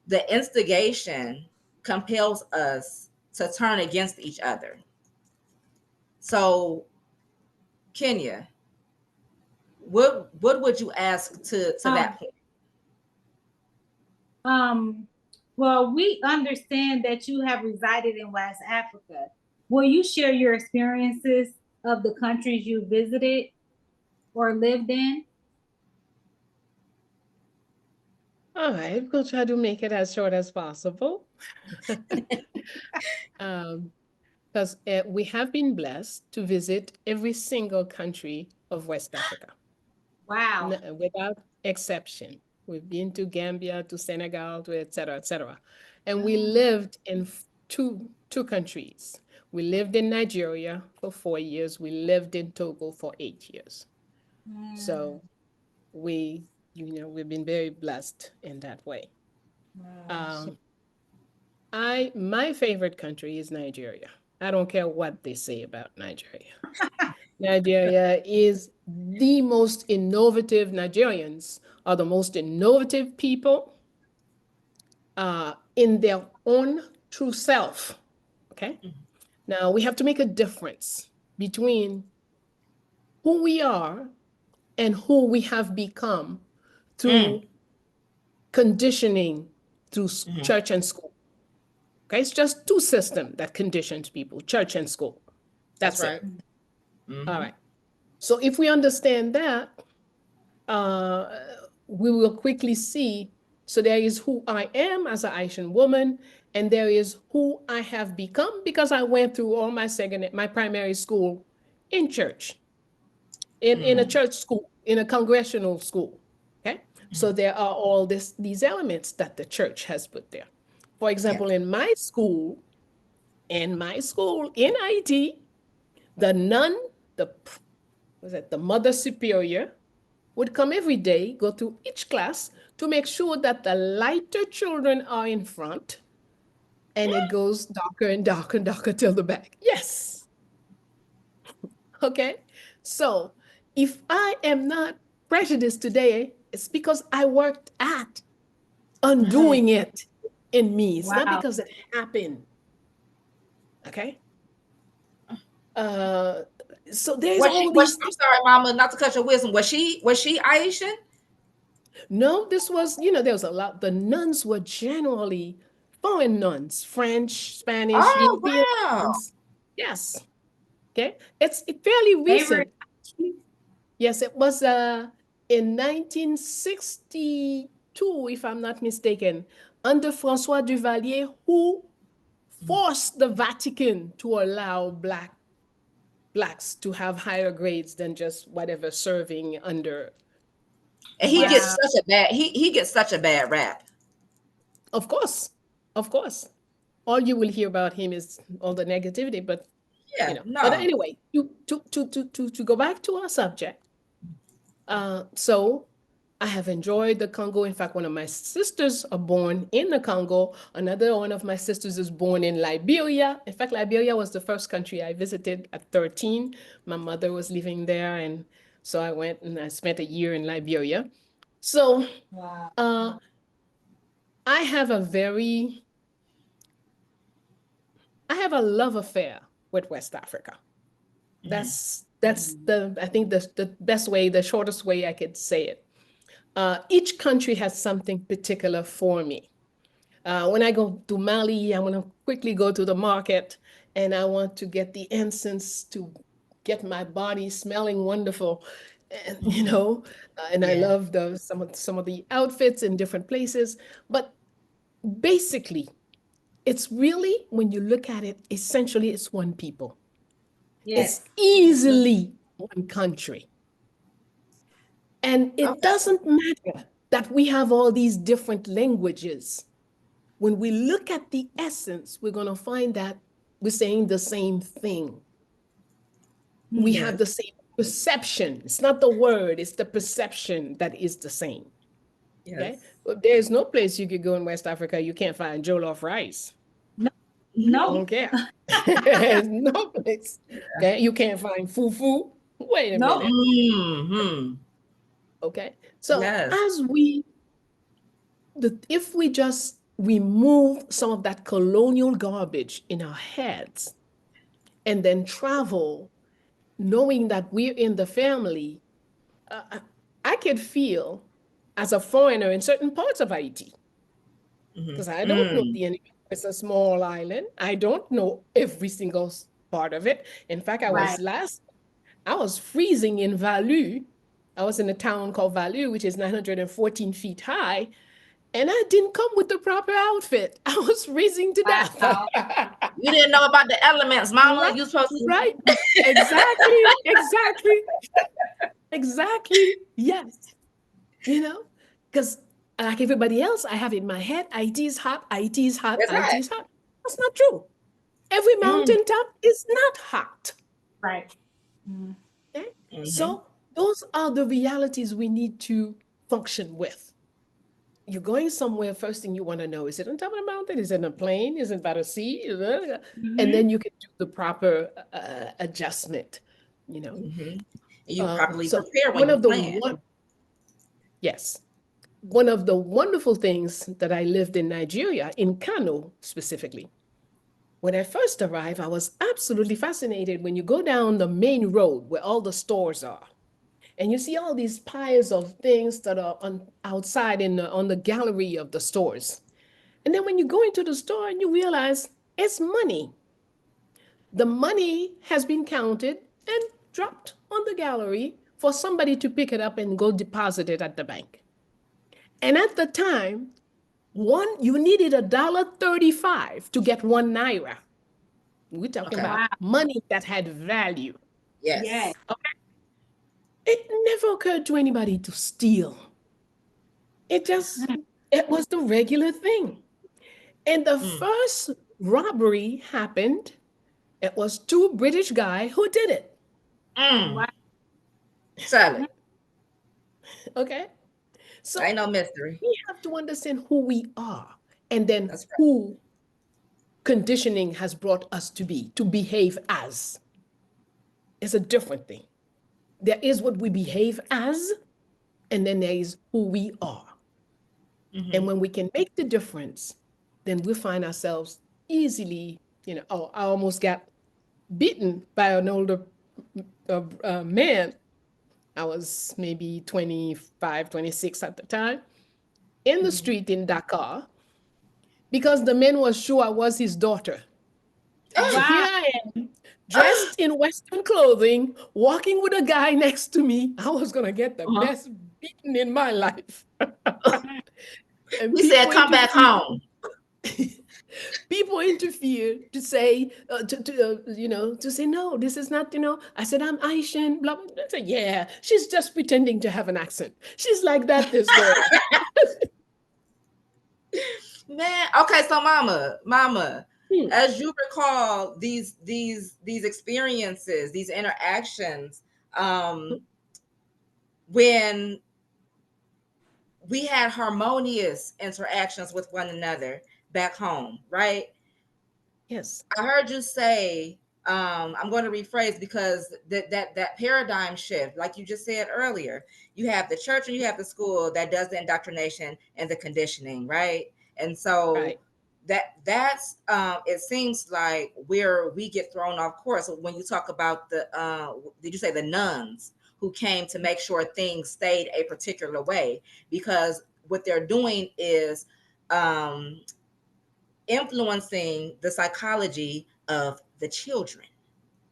The instigation compels us to turn against each other. So, Kenya, what would you ask to that point? Well, we understand that you have resided in West Africa. Will you share your experiences of the countries you visited or lived in? All right, we'll try to make it as short as possible. Because we have been blessed to visit every single country of West Africa. Wow. Without exception. We've been to Gambia, to Senegal, to et cetera, et cetera. And we lived in two countries. We lived in Nigeria for 4 years. We lived in Togo for 8 years. So we've been very blessed in that way. My favorite country is Nigeria. I don't care what they say about Nigeria. Nigeria is the most innovative. Nigerians are the most innovative people in their own true self. Okay. Now we have to make a difference between who we are and who we have become through conditioning through church and school. Okay, it's just two systems that conditions people, church and school. That's right. All right. So if we understand that, we will quickly see, so there is who I am as a Haitian woman, and there is who I have become because I went through all my primary school in church, in a church school, in a congregational school. Okay, so there are all these elements that the church has put there. For example, in my school in Haiti, the nun, the mother superior, would come every day, go through each class to make sure that the lighter children are in front, and it goes darker and darker and darker till the back. Yes. Okay. So if I am not prejudiced today, it's because I worked at undoing it in me. It's not Wow. because it happened. Okay. So there's all these. I'm sorry, Mama, not to cut your wisdom. Was she Haitian? No, this was, there was a lot. The nuns were generally foreign nuns, French, Spanish, Oh, European wow. nuns. Yes. Okay. It's fairly recent. Yes, it was in 1962, if I'm not mistaken, under François Duvalier, who forced the Vatican to allow blacks to have higher grades than just whatever serving under. And he gets such a bad he gets such a bad rap. Of course. All you will hear about him is all the negativity, but But anyway, to go back to our subject. So I have enjoyed the Congo. In fact, one of my sisters are born in the Congo. Another one of my sisters is born in Liberia. In fact, Liberia was the first country I visited at 13. My mother was living there, and so I went and I spent a year in Liberia. So I have a love affair with West Africa. That's I think the best way, the shortest way I could say it. Each country has something particular for me. When I go to Mali, I want to quickly go to the market and I want to get the incense to get my body smelling wonderful. And, and I love some of the outfits in different places. But basically, it's really, when you look at it, essentially it's one people. It's easily one country. And it doesn't matter that we have all these different languages. When we look at the essence, we're going to find that we're saying the same thing. We have the same perception. It's not the word, it's the perception that is the same. Yes. Okay? Well, there's no place you could go in West Africa you can't find jollof rice. No. Okay. There's no place. Okay. You can't find fufu. Wait a minute. Mm-hmm. Okay. So if we just remove some of that colonial garbage in our heads and then travel, knowing that we're in the family, I could feel as a foreigner in certain parts of Haiti, because I don't know the enemy. It's a small island. I don't know every single part of it. In fact, I was freezing in Valu. I was in a town called Valu, which is 914 feet high, and I didn't come with the proper outfit. I was freezing to death. You didn't know about the elements, Mama. Right, you supposed to. Right. Exactly. Yes. Because like everybody else, I have in my head, IT is hot. That's not true. Every mountaintop is not hot. Right. Okay? So those are the realities we need to function with. You're going somewhere, first thing you want to know, is it on top of the mountain? Is it in a plain? Is it by the sea? And then you can do the proper adjustment, You probably prepare when you plan. Yes. One of the wonderful things that I lived in Nigeria, in Kano specifically, when I first arrived, I was absolutely fascinated when you go down the main road where all the stores are, and you see all these piles of things that are outside on the gallery of the stores. And then when you go into the store and you realize it's money. The money has been counted and dropped on the gallery for somebody to pick it up and go deposit it at the bank. And at the time, you needed $1.35 to get 1 naira. We're talking Okay. about Wow. money that had value. Yes. Yes. It never occurred to anybody to steal. It was the regular thing. And the first robbery happened. It was 2 British guys who did it. Wow. Sally. Okay. So Ain't no mystery. we have to understand who we are and then That's right. who conditioning has brought us to behave as. It's a different thing. There is what we behave as, and then there is who we are. And when we can make the difference, then we find ourselves easily, oh, I almost got beaten by an older man. I was maybe 25, 26 at the time, in the street in Dakar, because the man was sure I was his daughter. Wow. Here I am, dressed in Western clothing, walking with a guy next to me. I was going to get the best beating in my life. And We said, come back home. People interfered to say, to say, no, this is not, I said, I'm Haitian, blah, blah. I said, yeah, she's just pretending to have an accent. She's like that, this girl. Man, okay, so mama, as you recall these experiences, these interactions, when we had harmonious interactions with one another back home, right? Yes. I heard you say, I'm going to rephrase, because that paradigm shift, like you just said earlier, you have the church and you have the school that does the indoctrination and the conditioning, right? And so Right. that's it seems like where we get thrown off course when you talk about the did you say the nuns who came to make sure things stayed a particular way, because what they're doing is influencing the psychology of the children,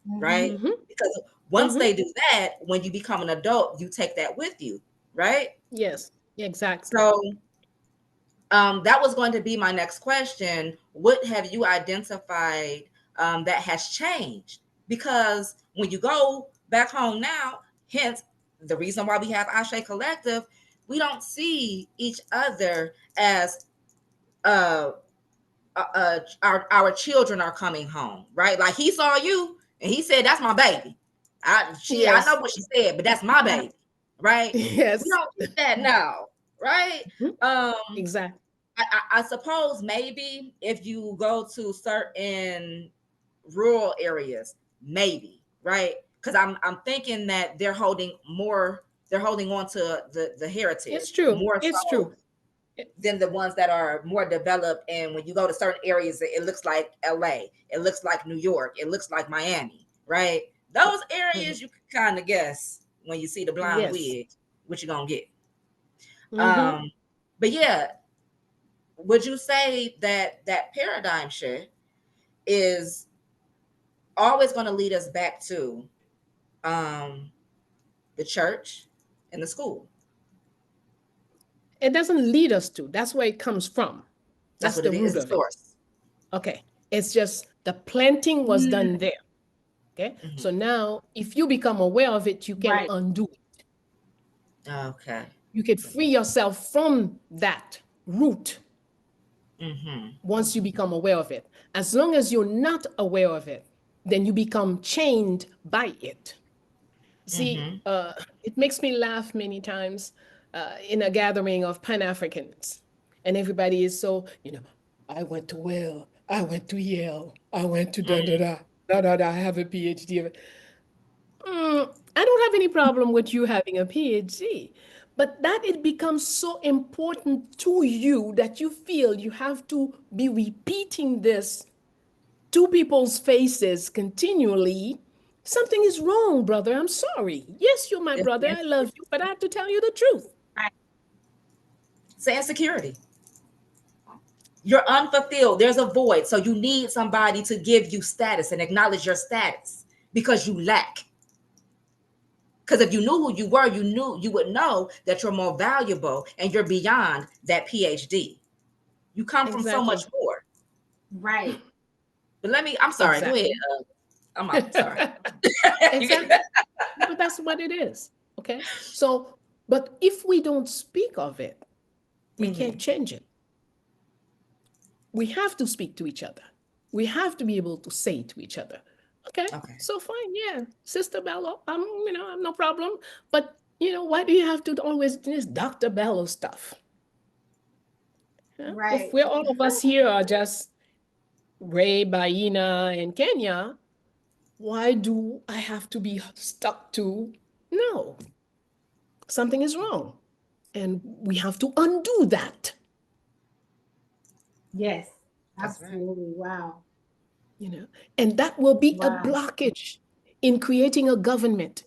right? Mm-hmm. Because once they do that, when you become an adult, you take that with you, right? Yes, exactly. So that was going to be my next question. What have you identified that has changed? Because when you go back home now, hence the reason why we have Ase Collective, we don't see each other as our children are coming home, right? Like he saw you and he said, "That's my baby." I know what she said, but that's my baby, right? Yes. We don't get that now, right? Exactly. I suppose maybe if you go to certain rural areas, maybe, right? Because I'm thinking that they're holding on to the heritage. It's true. More It's so true. than the ones that are more developed. And when you go to certain areas, it looks like LA, it looks like New York, it looks like Miami, right? Those areas you can kind of guess when you see the blonde wig what you're gonna get. But yeah, would you say that paradigm shift is always going to lead us back to the church and the school? It doesn't lead us to. That's where it comes from. That's what the it root is, of the source. it. Okay. It's just the planting was done there. Okay. So now if you become aware of it, you can undo it. Okay. You could free yourself from that root once you become aware of it. As long as you're not aware of it, then you become chained by it. See, it makes me laugh many times in a gathering of Pan-Africans. And everybody is so, I went to Yale, I went to Yale, I went to I have a PhD. I don't have any problem with you having a PhD, but that it becomes so important to you that you feel you have to be repeating this to people's faces continually. Something is wrong, brother. I'm sorry. Yes, you're my brother. I love you, but I have to tell you the truth. It's insecurity. You're unfulfilled. There's a void. So you need somebody to give you status and acknowledge your status because you lack. Because if you knew who you were, you would know that you're more valuable and you're beyond that PhD. You come from so much more. Right. But I'm sorry, go ahead. I'm sorry. Exactly. But that's what it is. Okay. So, but if we don't speak of it, we can't change it. We have to speak to each other. We have to be able to say to each other, okay. So fine, yeah, Sister Bello, I'm no problem. But why do you have to always do this Dr. Bello stuff? Right. If we're all of us here are just Ray, Bayyinah, and Kenya, why do I have to be stuck to? No, something is wrong, and we have to undo that. Yes, absolutely. Right. Wow. And that will be a blockage in creating a government.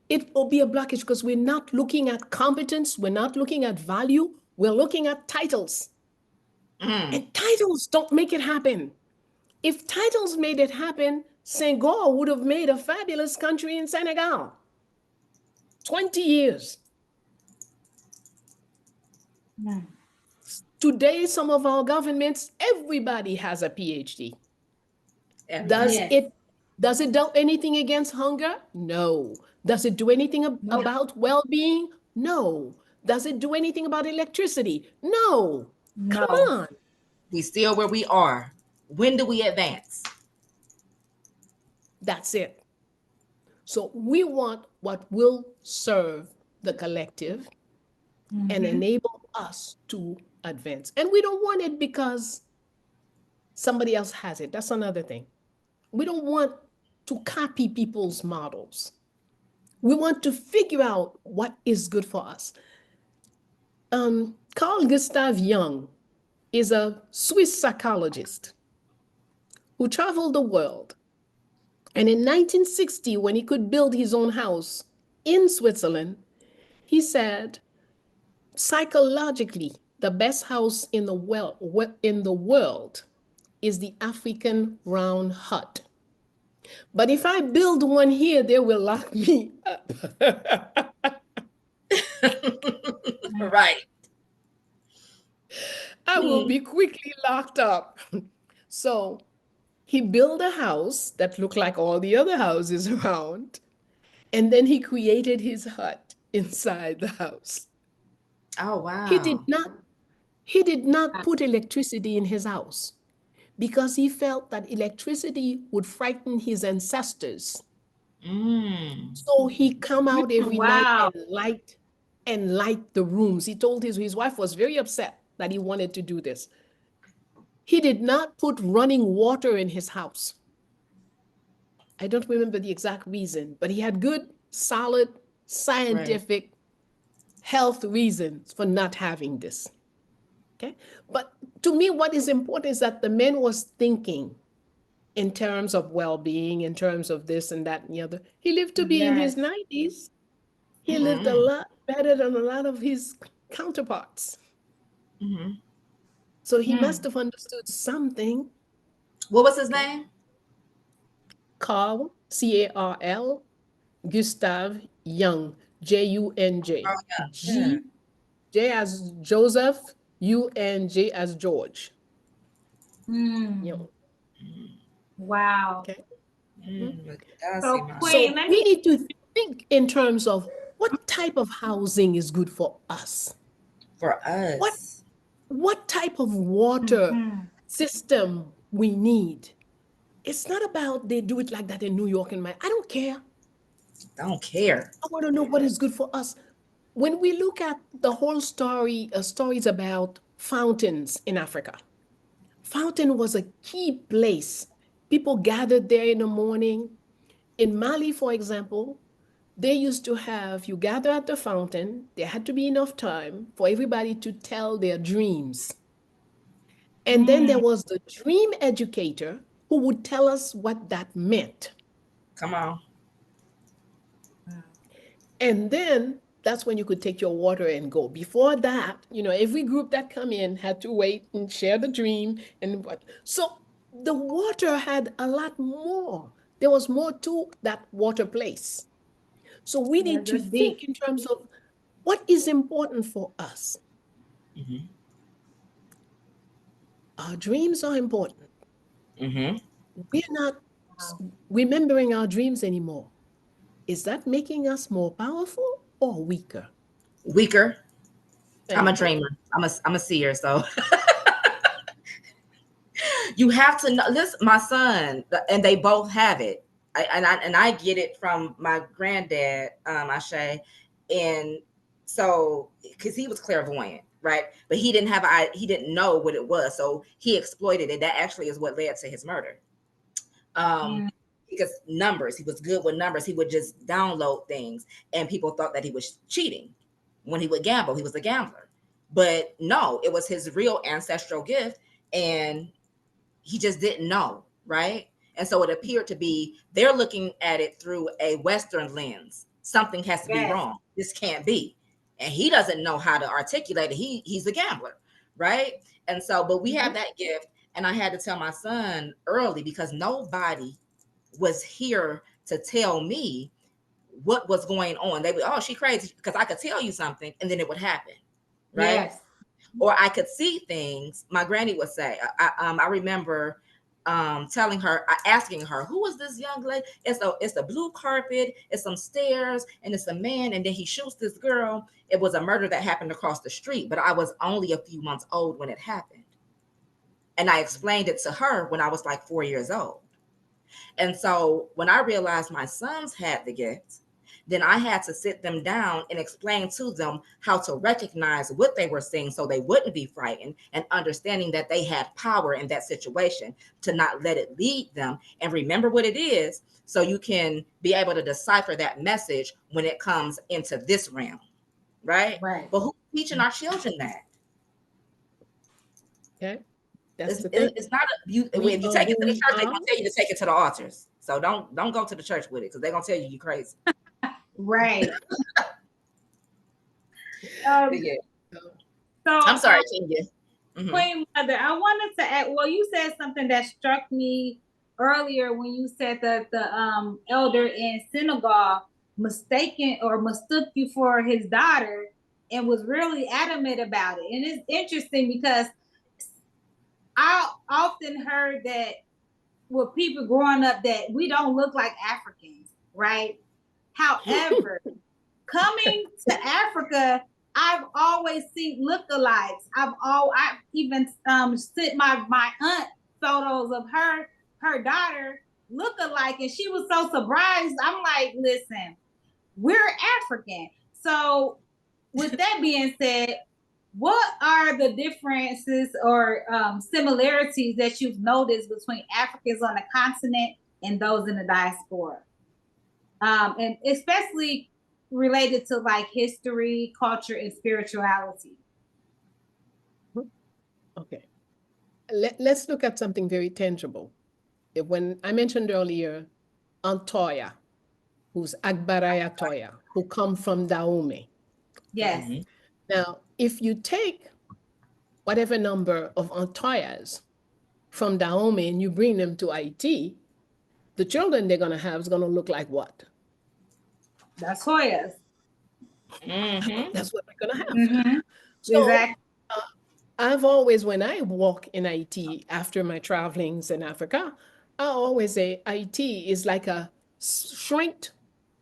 It will be a blockage because we're not looking at competence, we're not looking at value, we're looking at titles. And titles don't make it happen. If titles made it happen, Senghor would have made a fabulous country in Senegal. 20 years. Today, some of our governments, everybody has a PhD. Does it do anything against hunger? No. Does it do anything about well-being? No. Does it do anything about electricity? No. Come on. We still where we are. When do we advance? That's it. So we want what will serve the collective and enable us to advance. And we don't want it because somebody else has it. That's another thing. We don't want to copy people's models. We want to figure out what is good for us. Carl Gustav Jung is a Swiss psychologist who traveled the world. And in 1960, when he could build his own house in Switzerland, he said, psychologically, the best house in the world is the African round hut. But if I build one here, they will lock me up. Right. I will be quickly locked up. So he built a house that looked like all the other houses around. And then he created his hut inside the house. Oh, wow. He did not put electricity in his house because he felt that electricity would frighten his ancestors. So he come out every night and light the rooms. He told his wife was very upset that he wanted to do this. He did not put running water in his house. I don't remember the exact reason, but he had good, solid, scientific health reasons for not having this. Okay. But to me, what is important is that the man was thinking in terms of well-being, in terms of this and that and the other. He lived to be in his 90s. He lived a lot better than a lot of his counterparts. So he must have understood something. What was his name? Carl, C-A-R-L, Gustav Jung, J-U-N-J. J as Joseph, U-N-J as George. Wow. Okay. So we need to think in terms of what type of housing is good for us. For us. What type of water system we need. It's not about they do it like that in New York and I don't care. I don't care. I want to know what is good for us. When we look at the whole stories about fountains in Africa, fountain was a key place. People gathered there in the morning. In Mali, for example, they used to have, you gather at the fountain, there had to be enough time for everybody to tell their dreams. And then there was the dream educator who would tell us what that meant. Come on. And then that's when you could take your water and go. Before that, every group that come in had to wait and share the dream. So the water had a lot more. There was more to that water place. So we need to think in terms of what is important for us. Our dreams are important. Mm-hmm. We're not Wow. remembering our dreams anymore. Is that making us more powerful or weaker? Weaker. I'm a Thank you. dreamer. I'm a seer. So you have to know this, my son, and they both have it. And I get it from my granddad, Ashe, and so because he was clairvoyant, right? But he didn't know what it was, so he exploited it. That actually is what led to his murder. Um, Mm. because numbers, he was good with numbers. He would just download things, and people thought that he was cheating when he would gamble. He was a gambler, but no, it was his real ancestral gift, and he just didn't know, right? And so it appeared to be they're looking at it through a Western lens. Something has to be Yes. wrong. This can't be. And he doesn't know how to articulate it. He's a gambler, right? And so, but we have that gift. And I had to tell my son early because nobody was here to tell me what was going on. They would, oh, she crazy, because I could tell you something and then it would happen, right? Yes. Or I could see things. My granny would say, I remember telling her, asking her, who is this young lady? It's a blue carpet, it's some stairs, and it's a man, and then he shoots this girl. It was a murder that happened across the street, but I was only a few months old when it happened. And I explained it to her when I was like 4 years old. And so when I realized my sons had the gift, then I had to sit them down and explain to them how to recognize what they were seeing so they wouldn't be frightened, and understanding that they had power in that situation to not let it lead them, and remember what it is so you can be able to decipher that message when it comes into this realm, right? Right. But who's teaching our children that? Okay. That's It's, the thing. it's not if We you are take it who to the we church, they're are. gonna tell you to take it to the altars. So don't go to the church with it, because they're gonna tell you you're crazy. Right. Um, Yeah. so, I'm sorry, Kenya. Mhm. Queen Mother, I wanted to add, well, you said something that struck me earlier when you said that the elder in Senegal mistook you for his daughter and was really adamant about it. And it's interesting because I often heard that with people growing up that we don't look like Africans, right? However, coming to Africa, I've always seen lookalikes. I've even sent my aunt photos of her daughter lookalike, and she was so surprised. I'm like, listen, we're African. So, with that being said, what are the differences or similarities that you've noticed between Africans on the continent and those in the diaspora? And especially related to like history, culture, and spirituality. Okay. Let's look at something very tangible. When I mentioned earlier, Aunt Toya, who's Agbaraya Toya, who come from Dahomey. Yes. Mhm. Now, if you take whatever number of Aunt Toyas from Dahomey and you bring them to Haiti, the children they're going to have is going to look like what? That's Hoyas. Mhm. That's what we're going to have. Mm-hmm. So Exactly. I've always, when I walk in Haiti after my travelings in Africa, I always say Haiti is like a shrinked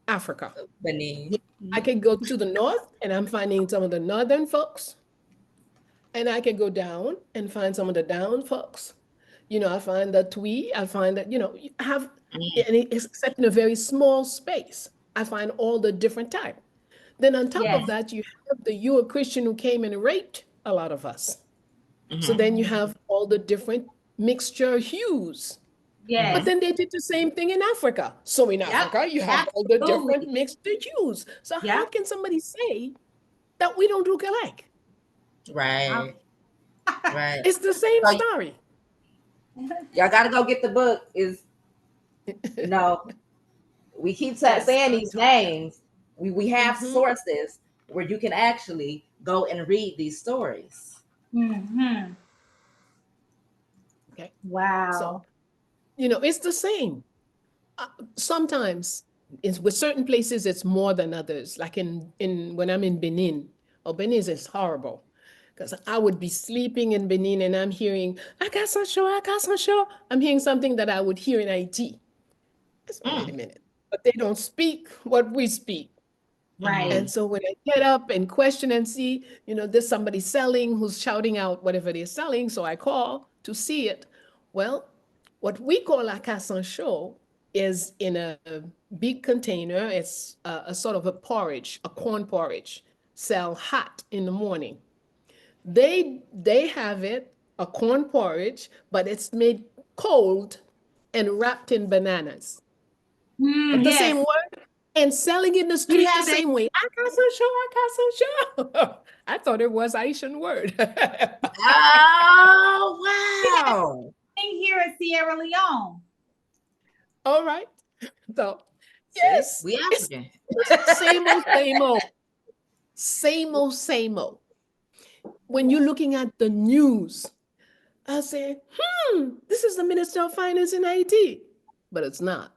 Africa. Benin. I can go to the north and I'm finding some of the northern folks, and I can go down and find some of the down folks. I find the Twi, I find that, you have, and except in a very small space, I find all the different type. Then on top of Yes. that, you have the you a Christian who came and raped a lot of us. So Mhm. then you have all the different mixture hues. But Yes. then they did the same thing in Africa. So in Yep. Africa, you have all the different Absolutely. mixed hues. So how Yep. can somebody say that we don't look alike? Right. Right. It's the same So story. y'all got to go get the book. You know, we keep Yes, saying these Antoine. names. We have Mm-hmm. sources where you can actually go and read these stories. Mm-hmm. Okay. So, Wow. it's the same. Sometimes with certain places, it's more than others. Like in when I'm in Benin, Benin is horrible. Because I would be sleeping in Benin and I'm hearing, ancestral. I'm hearing something that I would hear in Haiti. I said, wait a minute. But they don't speak what we speak. Right. And so when I get up and question and see, there's somebody selling who's shouting out whatever they're selling, so I call to see it. Well, what we call a casancho is in a big container. It's a sort of a porridge, a corn porridge, sell hot in the morning. They have it, a corn porridge, but it's made cold and wrapped in bananas. But the same word, and selling in the street the same way. Ancestral. I thought it was Haitian word. Oh, wow. Here in Sierra Leone. All right. So, yes. We African. Same old. Same old. When you're looking at the news, I say, this is the Minister of Finance in Haiti. But it's not.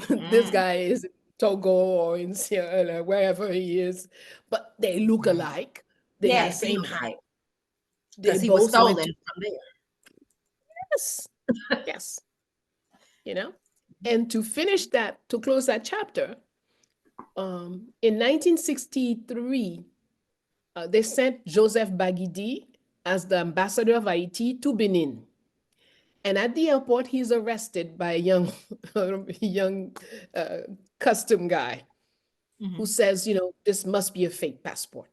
This guy is in Togo or in Sierra Leone, wherever he is. But they look alike. They have the same height. Because he was stolen from there. Yes. Yes. And to finish that, to close that chapter, in 1963, they sent Joseph Baguidi as the ambassador of Haiti to Benin. And at the airport, he's arrested by a young custom guy who says, this must be a fake passport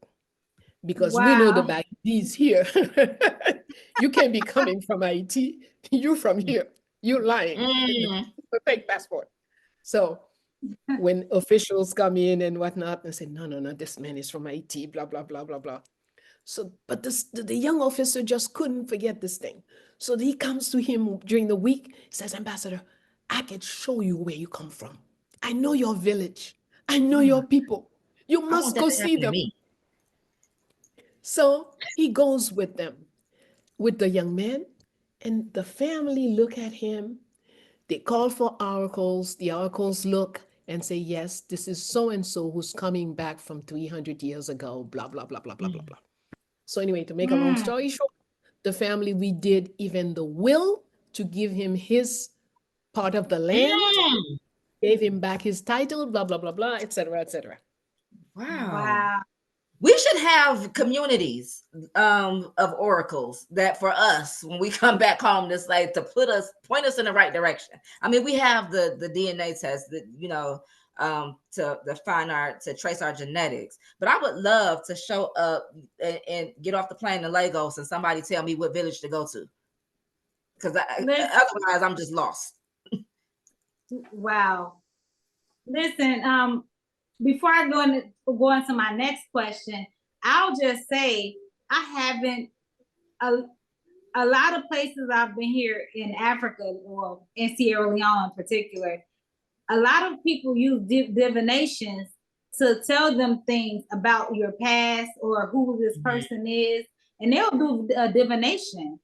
because we know the Baguidi's here. You can't be coming from Haiti. You're from here. You're lying. A fake passport. So when officials come in and whatnot, and say, no, this man is from Haiti, blah, blah, blah, blah, blah. So, but the young officer just couldn't forget this thing. So he comes to him during the week, says, Ambassador, I can show you where you come from. I know your village. I know your people. You must go see them. So he goes with them, with the young man, and the family look at him. They call for oracles. The oracles look and say, yes, this is so-and-so who's coming back from 300 years ago, blah, blah, blah, blah, blah, blah, blah. So anyway, to make a long story short, the family, we did even the will to give him his part of the land, gave him back his title, blah, blah, blah, blah, et cetera, et cetera. Wow. We should have communities of oracles that for us, when we come back home, this like to point us in the right direction. I mean, we have the DNA test that, to trace our genetics, but I would love to show up and get off the plane to Lagos and somebody tell me what village to go to. Because otherwise I'm just lost. Wow. Listen, before I go into my next question, I'll just say I haven't a lot of places I've been here in Africa or in Sierra Leone in particular. A lot of people use divinations to tell them things about your past or who this person is, and they'll do a divination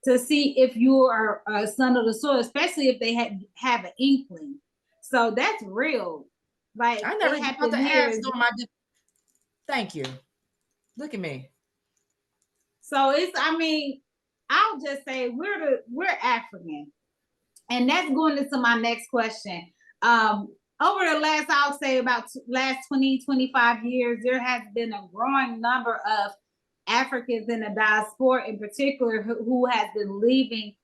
to see if you are a son of the soil, especially if they have an inkling. So that's real. Like I never had to ask during my. Thank you. Look at me. So I'll just say we're African, and that's going into my next question. Over the last, I'll say about last 20, 25 years, there has been a growing number of Africans in the diaspora, in particular, who has been leaving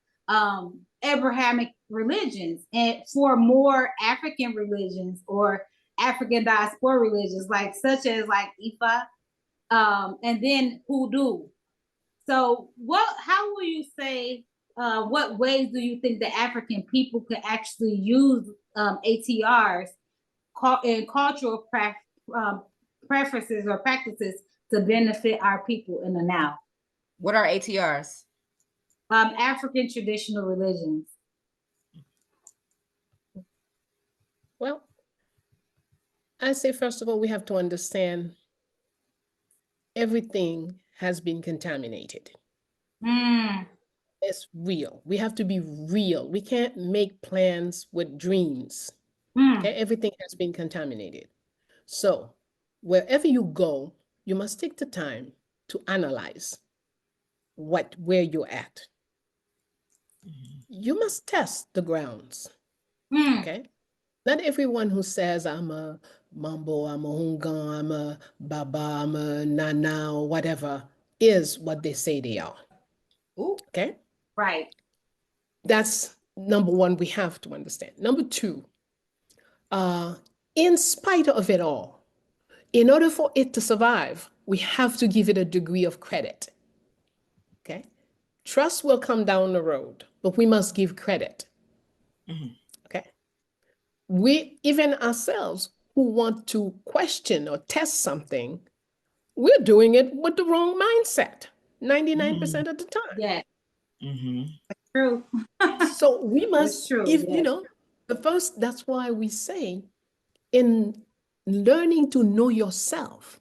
Abrahamic religions and for more African religions or African diaspora religions, such as Ifa, and then Hoodoo. So, how will you say? What ways do you think the African people could actually use ATRs and cultural preferences or practices to benefit our people in the now? What are ATRs? African traditional religions. Well, I say, first of all, we have to understand everything has been contaminated. It's real. We have to be real. We can't make plans with dreams. Okay, everything has been contaminated. So wherever you go, you must take the time to analyze where you're at. You must test the grounds. Okay? Not everyone who says I'm a Mambo, I'm a Hungan, I'm a Baba, I'm a Nana, or whatever, is what they say they are. Ooh. Okay? Right. That's number one, we have to understand. Number two, in spite of it all, in order for it to survive, we have to give it a degree of credit. Okay? Trust will come down the road, but we must give credit. Okay? We, even ourselves, who want to question or test something, we're doing it with the wrong mindset 99% of the time. Yeah. True. So we must, true, if yes. you know, that's why we say in learning to know yourself,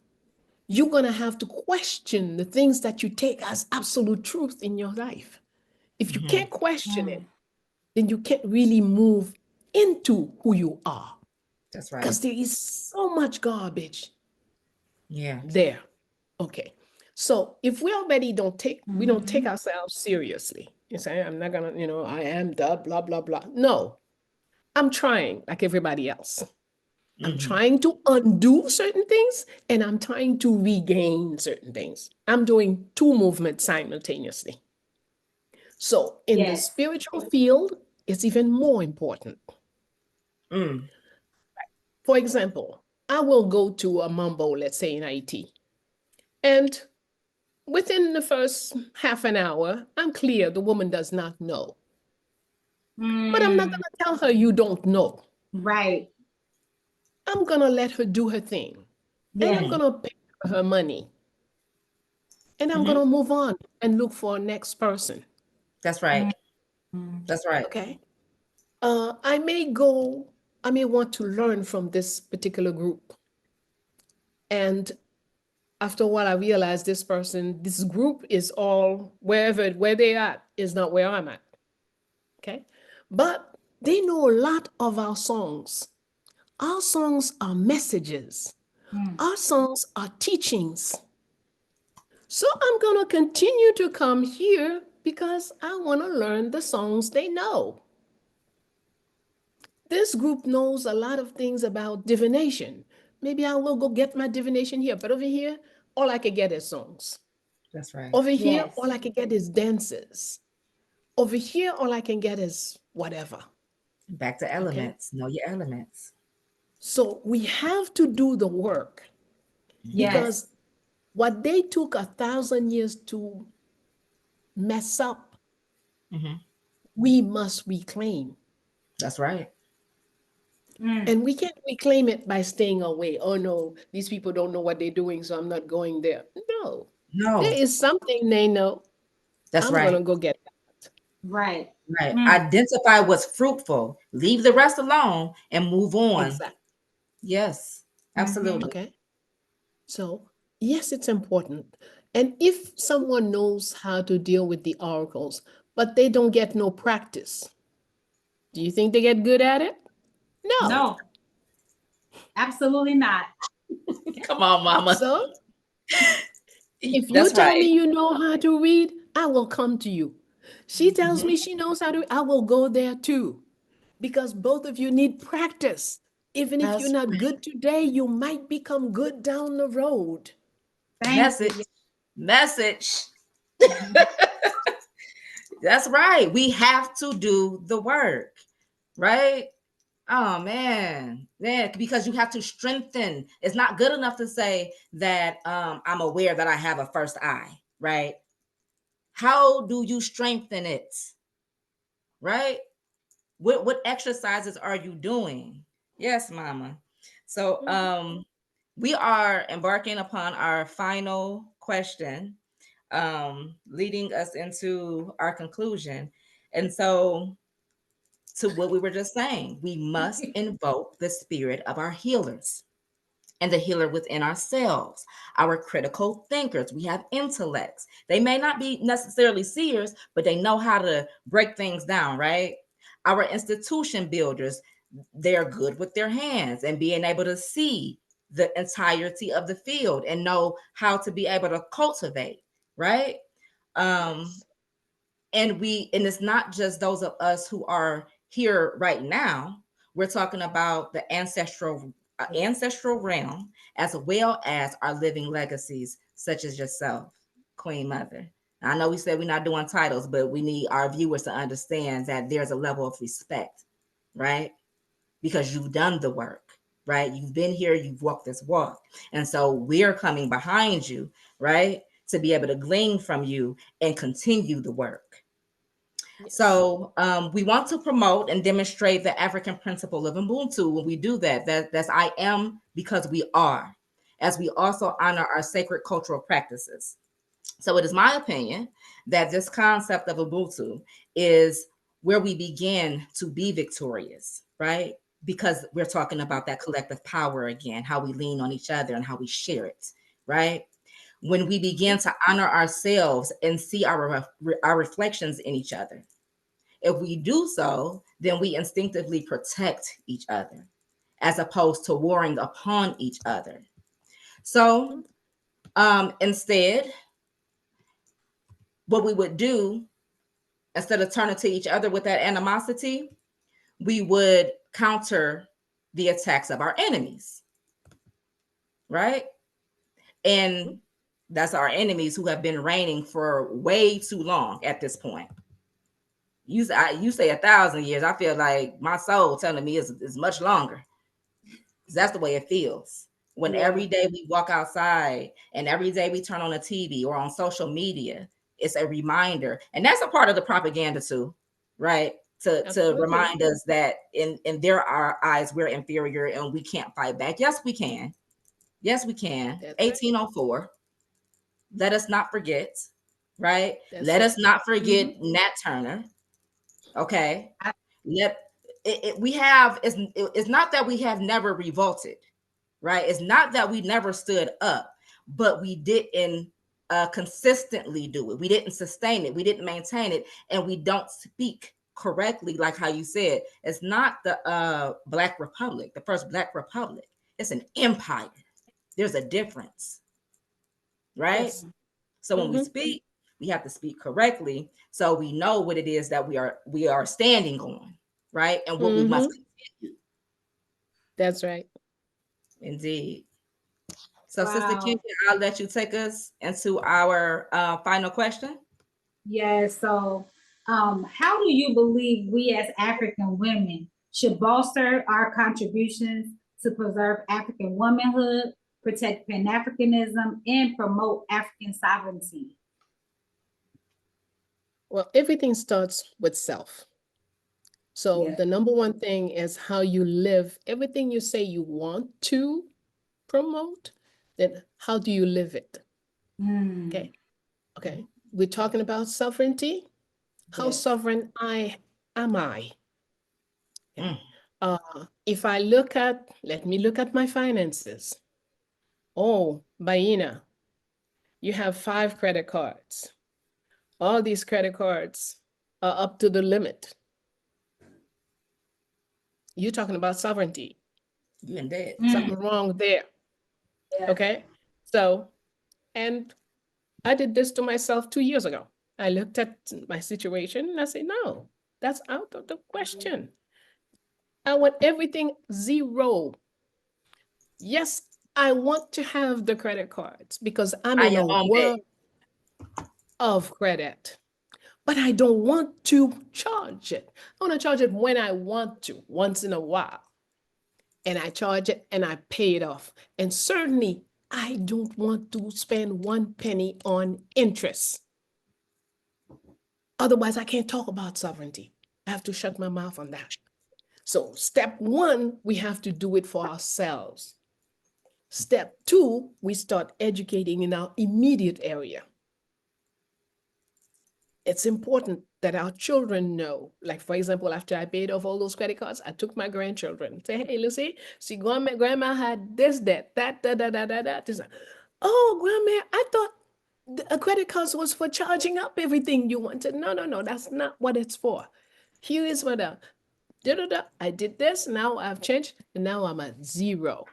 you're going to have to question the things that you take as absolute truth in your life. If you can't question it, then you can't really move into who you are. That's right. Because there is so much garbage Yeah. there. Okay. So if we already we don't take ourselves seriously. You say, I'm not gonna, I am the blah, blah, blah. No, I'm trying like everybody else. I'm trying to undo certain things and I'm trying to regain certain things. I'm doing two movements simultaneously. So in the spiritual field, it's even more important. For example, I will go to a mambo, let's say in Haiti, and within the first half an hour, I'm clear the woman does not know. But I'm not going to tell her you don't know. Right. I'm going to let her do her thing. And I'm going to pay her money. And I'm going to move on and look for a next person. That's right. That's right. Okay. I may want to learn from this particular group. And after a while, I realized this group is all where they're at is not where I'm at. Okay. But they know a lot of our songs. Our songs are messages. Our songs are teachings. So I'm going to continue to come here because I want to learn the songs they know. This group knows a lot of things about divination. Maybe I will go get my divination here, but over here, all I can get is songs. That's right. Over here, all I can get is dances. Over here, all I can get is whatever. Back to elements. Know your elements. So we have to do the work because what they took 1,000 years to mess up, we must reclaim. That's right. And we can't reclaim it by staying away. Oh no, these people don't know what they're doing, so I'm not going there. No. There is something they know. That's I'm right. going to go get that. Right. Right. Identify what's fruitful. Leave the rest alone and move on. Exactly. Yes, absolutely. Okay. So, yes, it's important. And if someone knows how to deal with the oracles, but they don't get no practice, do you think they get good at it? No. No. Absolutely not. Come on, mama. So, if you tell me you know how to read, I will come to you. She tells me she knows how to, I will go there too. Because both of you need practice. Even if you're not good today, you might become good down the road. Message. That's right. We have to do the work, right? Oh man, because you have to strengthen. It's not good enough to say that I'm aware that I have a first eye, right? How do you strengthen it? Right? What exercises are you doing? Yes, mama. So we are embarking upon our final question, leading us into our conclusion. And so to what we were just saying, we must invoke the spirit of our healers and the healer within ourselves, our critical thinkers. We have intellects. They may not be necessarily seers, but they know how to break things down, right? Our institution builders, they're good with their hands and being able to see the entirety of the field and know how to be able to cultivate, right? And it's not just those of us who are here right now. We're talking about the ancestral realm, as well as our living legacies, such as yourself, Queen Mother. I know we said we're not doing titles, but we need our viewers to understand that there's a level of respect, right? Because you've done the work, right? You've been here, you've walked this walk. And so we're coming behind you, right? To be able to glean from you and continue the work. Yes. So we want to promote and demonstrate the African principle of Ubuntu. When we do that, that's I am because we are, as we also honor our sacred cultural practices. So it is my opinion that this concept of Ubuntu is where we begin to be victorious, right? Because we're talking about that collective power again, how we lean on each other and how we share it, right? When we begin to honor ourselves and see our reflections in each other. If we do so, then we instinctively protect each other as opposed to warring upon each other. So instead, what we would do, instead of turning to each other with that animosity, we would counter the attacks of our enemies, right? And that's our enemies who have been reigning for way too long at this point. You say 1,000 years. I feel like my soul telling me is much longer. That's the way it feels. When every day we walk outside and every day we turn on the TV or on social media, it's a reminder. And that's a part of the propaganda too, right? To remind us that in their eyes, we're inferior and we can't fight back. Yes, we can. Yes, we can. That's 1804. Right. Let us not forget, right? Let us not forget Nat Turner. Okay. We have, it's not that we have never revolted, right? It's not that we never stood up, but we didn't consistently do it. We didn't sustain it. We didn't maintain it. And we don't speak correctly, like how you said. It's not the Black Republic, the first Black Republic. It's an empire. There's a difference, right? Yes. So when we speak, we have to speak correctly so we know what it is that we are standing on, right? And what we must continue. That's right. Indeed. So, Sister Kenya, I'll let you take us into our final question. Yes. So, how do you believe we as African women should bolster our contributions to preserve African womanhood, protect Pan-Africanism, and promote African sovereignty? Well, everything starts with self. So the number one thing is how you live. Everything you say you want to promote, then how do you live it? Okay. We're talking about sovereignty. How sovereign am I? If I let me look at my finances. Oh, Bayyinah, you have 5 credit cards. All these credit cards are up to the limit. You're talking about sovereignty. You're in debt. Something wrong there. Okay. So, and I did this to myself 2 years ago. I looked at my situation and I said, no, that's out of the question. I want everything zero. Yes, I want to have the credit cards because I'm in a world of credit, but I don't want to charge it. I want to charge it when I want to, once in a while. And I charge it and I pay it off. And certainly I don't want to spend 1 penny on interest. Otherwise, I can't talk about sovereignty. I have to shut my mouth on that. So step 1, we have to do it for ourselves. Step 2, we start educating in our immediate area. It's important that our children know, like, for example, after I paid off all those credit cards, I took my grandchildren, say, hey, Lucy, see, grandma had this debt, that. Oh, grandma, I thought a credit card was for charging up everything you wanted. No, that's not what it's for. Here is what I did this, now I've changed, and now I'm at 0.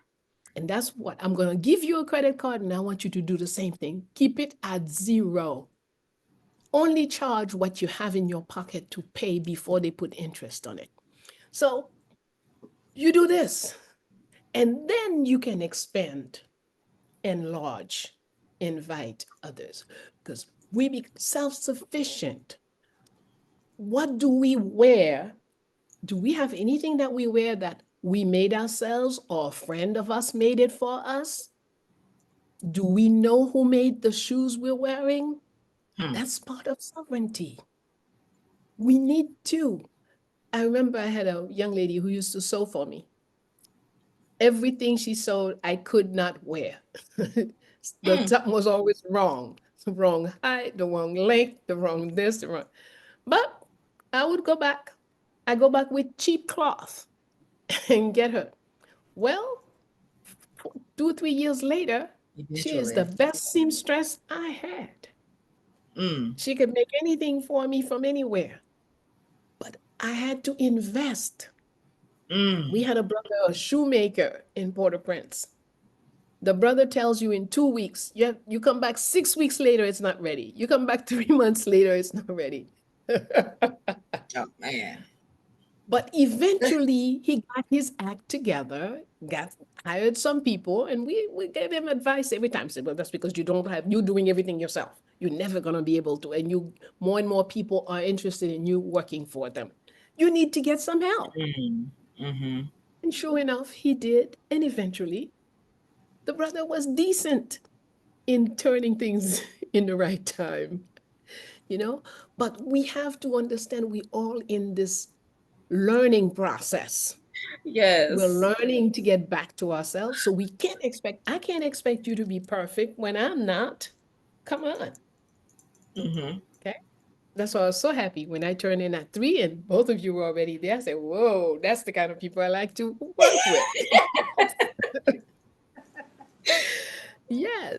And that's what I'm going to give you a credit card, and I want you to do the same thing. Keep it at 0. Only charge what you have in your pocket to pay before they put interest on it. So you do this, and then you can expand, enlarge, invite others, because we be self-sufficient. What do we wear? Do we have anything that we wear that we made ourselves or a friend of us made it for us? Do we know who made the shoes we're wearing? That's part of sovereignty. We need to. I remember I had a young lady who used to sew for me. Everything she sewed, I could not wear. The top was always wrong. The wrong height, the wrong length, the wrong this, the wrong. But I would go back. I go back with cheap cloth and get her. Well, 2 or 3 years later, she is the best seamstress I had. She could make anything for me from anywhere. But I had to invest. We had a brother, a shoemaker in Port-au-Prince. The brother tells you in 2 weeks, you come back 6 weeks later, it's not ready. You come back 3 months later, it's not ready. Oh, man. But eventually he got his act together, hired some people, and we gave him advice every time. Said, well, that's because you're doing everything yourself. You're never gonna be able to, and more and more people are interested in you working for them. You need to get some help. And sure enough, he did, and eventually the brother was decent in turning things in the right time, But we have to understand we all in this learning process. Yes. We're learning to get back to ourselves. So I can't expect you to be perfect when I'm not. Come on. Okay. That's why I was so happy when I turned in at 3 and both of you were already there. I said, whoa, that's the kind of people I like to work with. Yes.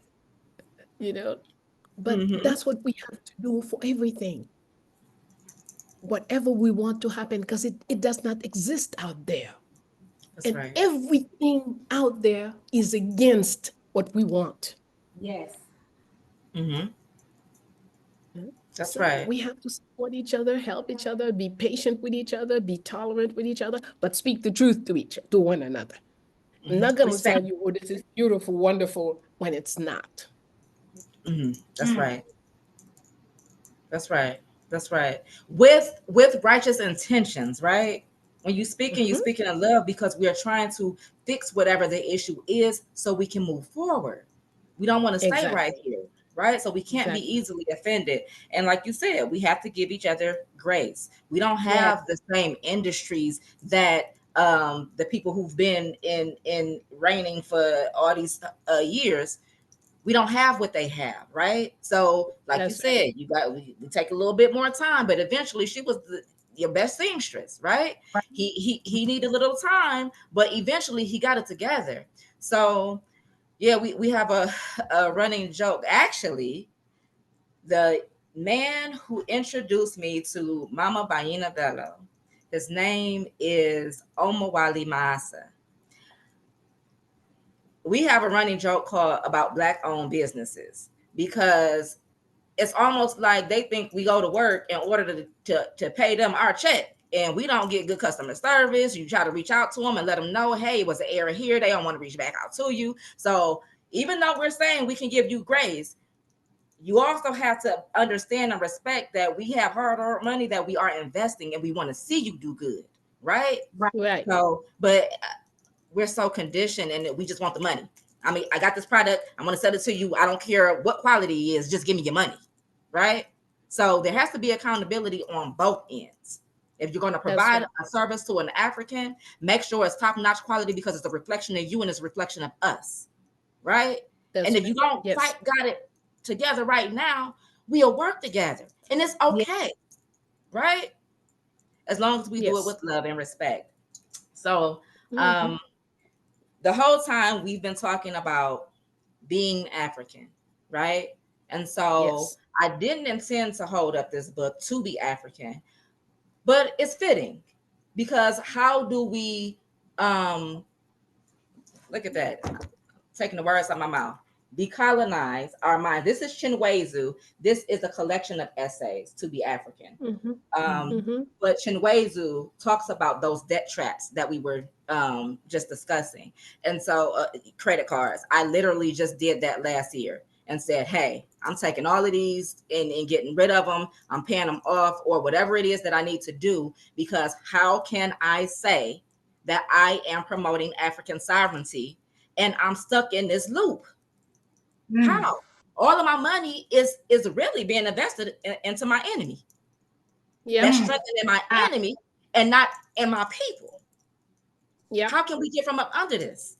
But that's what we have to do for everything. Whatever we want to happen, because it does not exist out there. That's right. Everything out there is against what we want. Yes. That's right. We have to support each other, help each other, be patient with each other, be tolerant with each other, but speak the truth to one another. I'm not going to tell you, oh, this is beautiful, wonderful, when it's not. That's right. That's right. That's right. With righteous intentions, right? When you're speaking in love because we are trying to fix whatever the issue is so we can move forward. We don't want to stay right here, right? So we can't be easily offended. And like you said, we have to give each other grace. We don't have the same industries that the people who've been in reigning for all these years. We don't have what they have, right? So, like you said, we take a little bit more time, but eventually she was your best seamstress, right? He needed a little time, but eventually he got it together. So, yeah, we have a running joke. Actually, the man who introduced me to Mama Bayyinah Bello, his name is Omawali Maasa. We have a running joke called about Black-owned businesses because it's almost like they think we go to work in order to pay them our check, and we don't get good customer service. You try to reach out to them and let them know, hey, it was an error here. They don't want to reach back out to you. So even though we're saying we can give you grace, you also have to understand and respect that we have hard-earned money that we are investing, and we want to see you do good, right? Right. So, but we're so conditioned and we just want the money. I mean, I got this product, I'm going to sell it to you. I don't care what quality it is, just give me your money, right? So there has to be accountability on both ends. If you're going to provide a service to an African, make sure it's top-notch quality because it's a reflection of you and it's a reflection of us, right? And if you don't quite got it together right now, we'll work together and it's okay, right? As long as we do it with love and respect. So, the whole time we've been talking about being African, right? And so I didn't intend to hold up this book to be African, but it's fitting because how do we Look at that. Taking the words out of my mouth. Decolonize our mind. This is Chinwezu. This is a collection of essays to be African. But Chinwezu talks about those debt traps that we were just discussing. And so credit cards, I literally just did that last year and said, hey, I'm taking all of these and getting rid of them. I'm paying them off or whatever it is that I need to do, because how can I say that I am promoting African sovereignty and I'm stuck in this loop? How? All of my money is really being invested into my enemy. Yeah. That's strengthening my enemy and not in my people. Yeah. How can we get from up under this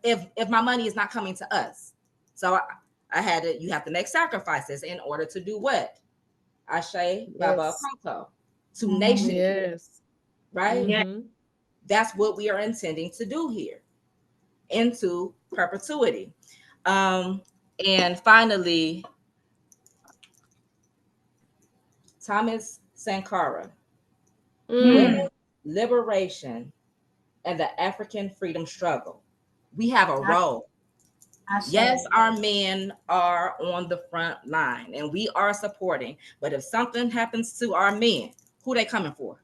if my money is not coming to us? So I had to. You have to make sacrifices in order to do what? Ashe Baba Konto to nation. Yes. Right. Yeah. That's what we are intending to do here, into perpetuity. And finally, Thomas Sankara, women's liberation and the African freedom struggle. We have a role. Yes, our men are on the front line and we are supporting, but if something happens to our men, who they coming for?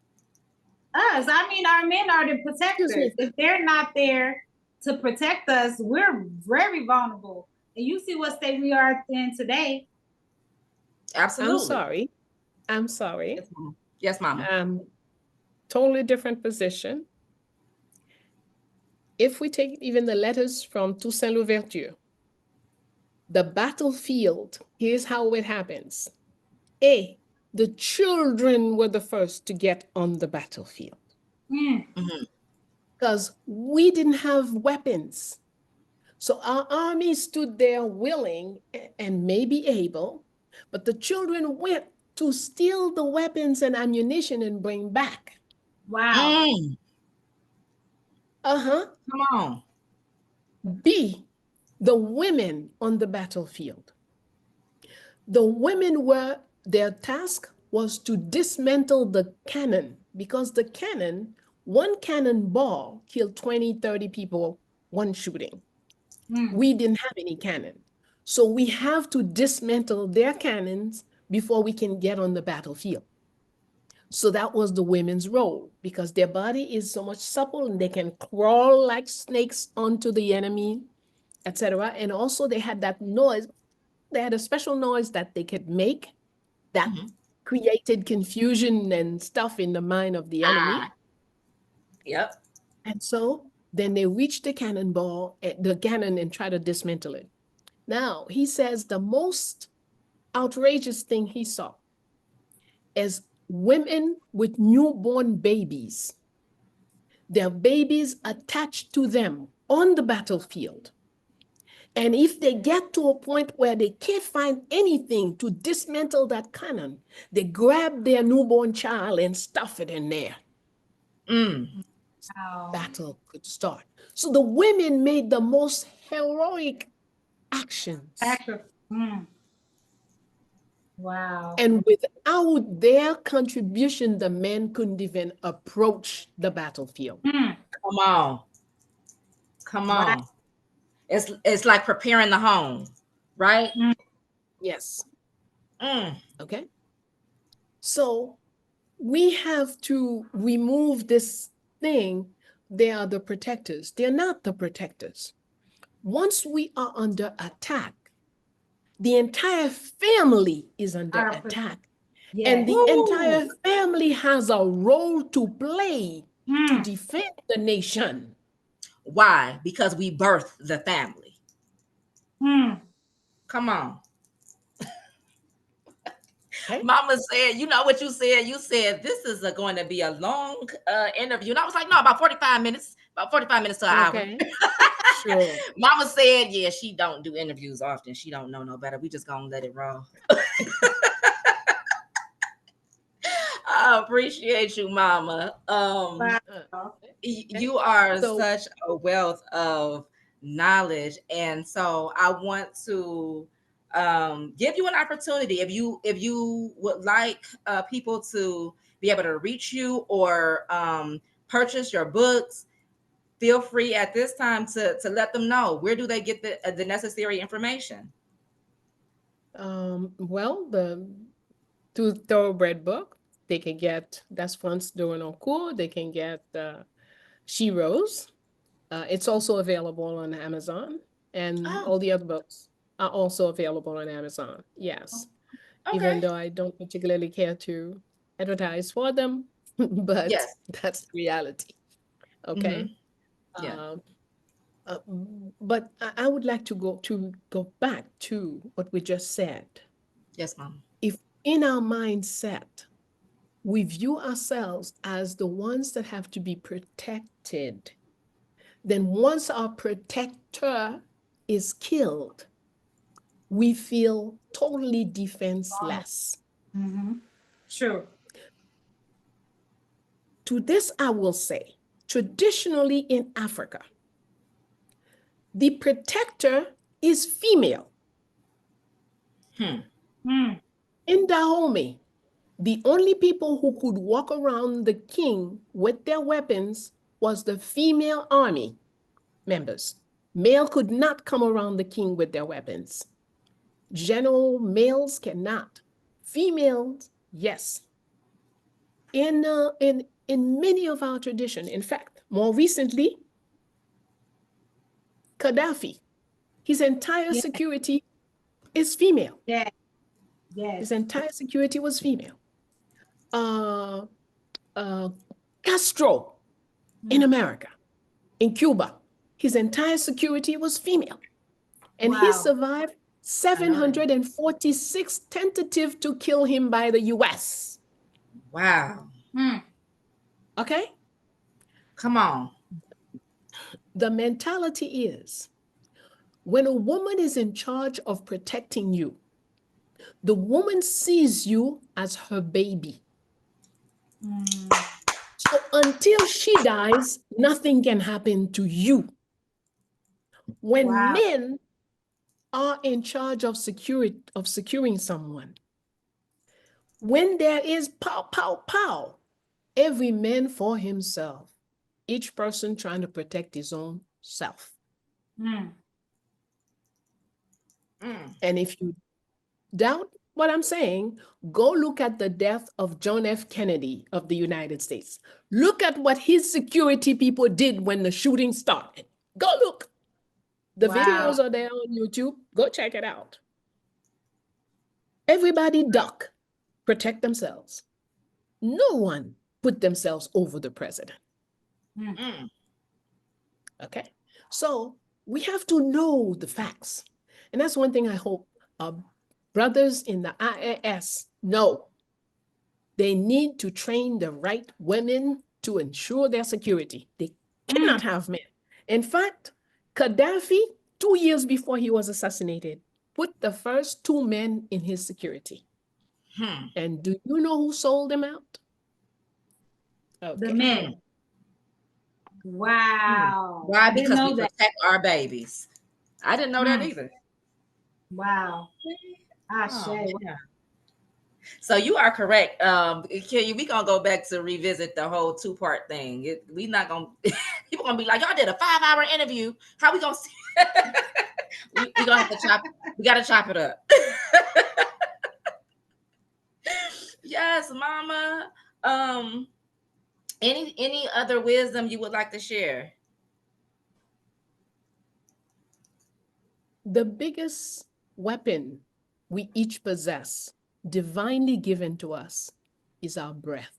Us. I mean, our men are the protectors. If they're not there to protect us, we're very vulnerable. And you see what state we are in today. Absolutely. I'm sorry. Yes, Mama. Totally different position. If we take even the letters from Toussaint Louverture, the battlefield, here's how it happens. The children were the first to get on the battlefield. Because we didn't have weapons. So our army stood there willing and maybe able, but the children went to steal the weapons and ammunition and bring back. Wow. Come on. The women on the battlefield. The women their task was to dismantle the cannon, because the cannon, one cannonball killed 20, 30 people, one shooting. We didn't have any cannon. So we have to dismantle their cannons before we can get on the battlefield. So that was the women's role, because their body is so much supple and they can crawl like snakes onto the enemy, etc. And also they had that noise. They had a special noise that they could make that created confusion and stuff in the mind of the enemy. Yep. And so then they reach the cannon and try to dismantle it. Now, he says the most outrageous thing he saw is women with newborn babies, their babies attached to them on the battlefield. And if they get to a point where they can't find anything to dismantle that cannon, they grab their newborn child and stuff it in there. Battle could start. So the women made the most heroic actions. Wow. And without their contribution, the men couldn't even approach the battlefield. Come on. Wow. It's like preparing the home, right? Yes. Okay. So we have to remove this thing. They are the protectors. They're not the protectors. Once we are under attack, the entire family is under attack. And the entire family has a role to play to defend the nation. Why? Because we birthed the family. Come on. Okay. Mama said, you know what you said? You said this is going to be a long interview. And I was like, no, about 45 minutes. About 45 minutes to an hour. Sure. Mama said, yeah, she don't do interviews often. She don't know no better. We just gonna let it roll. I appreciate you, Mama. You are such a wealth of knowledge, and so I want to give you an opportunity if you would like people to be able to reach you or purchase your books. feel free at this time to let them know, where do they get the necessary information? Well, through Thoroughbred book, they can get That's France Doing en Cours. They can get She Rose. It's also available on Amazon, and Oh, all the other books are also available on Amazon. Yes, even okay. though I don't particularly care to advertise for them, but Yes. that's the reality. Mm-hmm. Okay. Yeah. Um, but I would like to go back to what we just said. Yes, mom. If in our mindset we view ourselves as the ones that have to be protected, then once our protector is killed, we feel totally defenseless. Mm-hmm. True. To this, I will say, traditionally in Africa, the protector is female. Hmm. Mm. In Dahomey, the only people who could walk around the king with their weapons was the female army members. Male could not come around the king with their weapons. General males cannot. Females, yes. In many of our tradition, in fact, more recently, Gaddafi, his entire Yeah. security is female. Yeah. Yes. His entire security was female. Uh, uh, Castro in Mm. America, in Cuba, his entire security was female. And he Wow. survived I know that. 746 tentative to kill him by the US. Wow. Mm. Okay? Come on. The mentality is when a woman is in charge of protecting you, the woman sees you as her baby. Mm. So until she dies, nothing can happen to you. When Wow. men are in charge of securing someone, when there is pow, pow, pow, every man for himself, each person trying to protect his own self. Mm. Mm. And if you doubt what I'm saying, go look at the death of John F. Kennedy of the United States. Look at what his security people did when the shooting started. Go look. The Wow. videos are there on YouTube. Go check it out. Everybody duck, protect themselves. No one put themselves over the president. Mm. Mm. Okay? So we have to know the facts. And that's one thing I hope brothers in the IAS know. They need to train the right women to ensure their security. They cannot Mm. have men. In fact, Gaddafi, 2 years before he was assassinated, put the first two men in his security. Hmm. And do you know who sold them out? The Okay. men. Wow. Why? I didn't Because we know that. protect our babies. I didn't know that Mm. either. Wow. Oh, Ashe. yeah. So you are correct. We gonna go back to revisit the whole two-part thing. We not gonna people gonna be like, y'all did a 5-hour interview. How we gonna see? we gonna have to chop. We gotta chop it up. Yes, Mama. Any other wisdom you would like to share? The biggest weapon we each possess, divinely given to us, is our breath.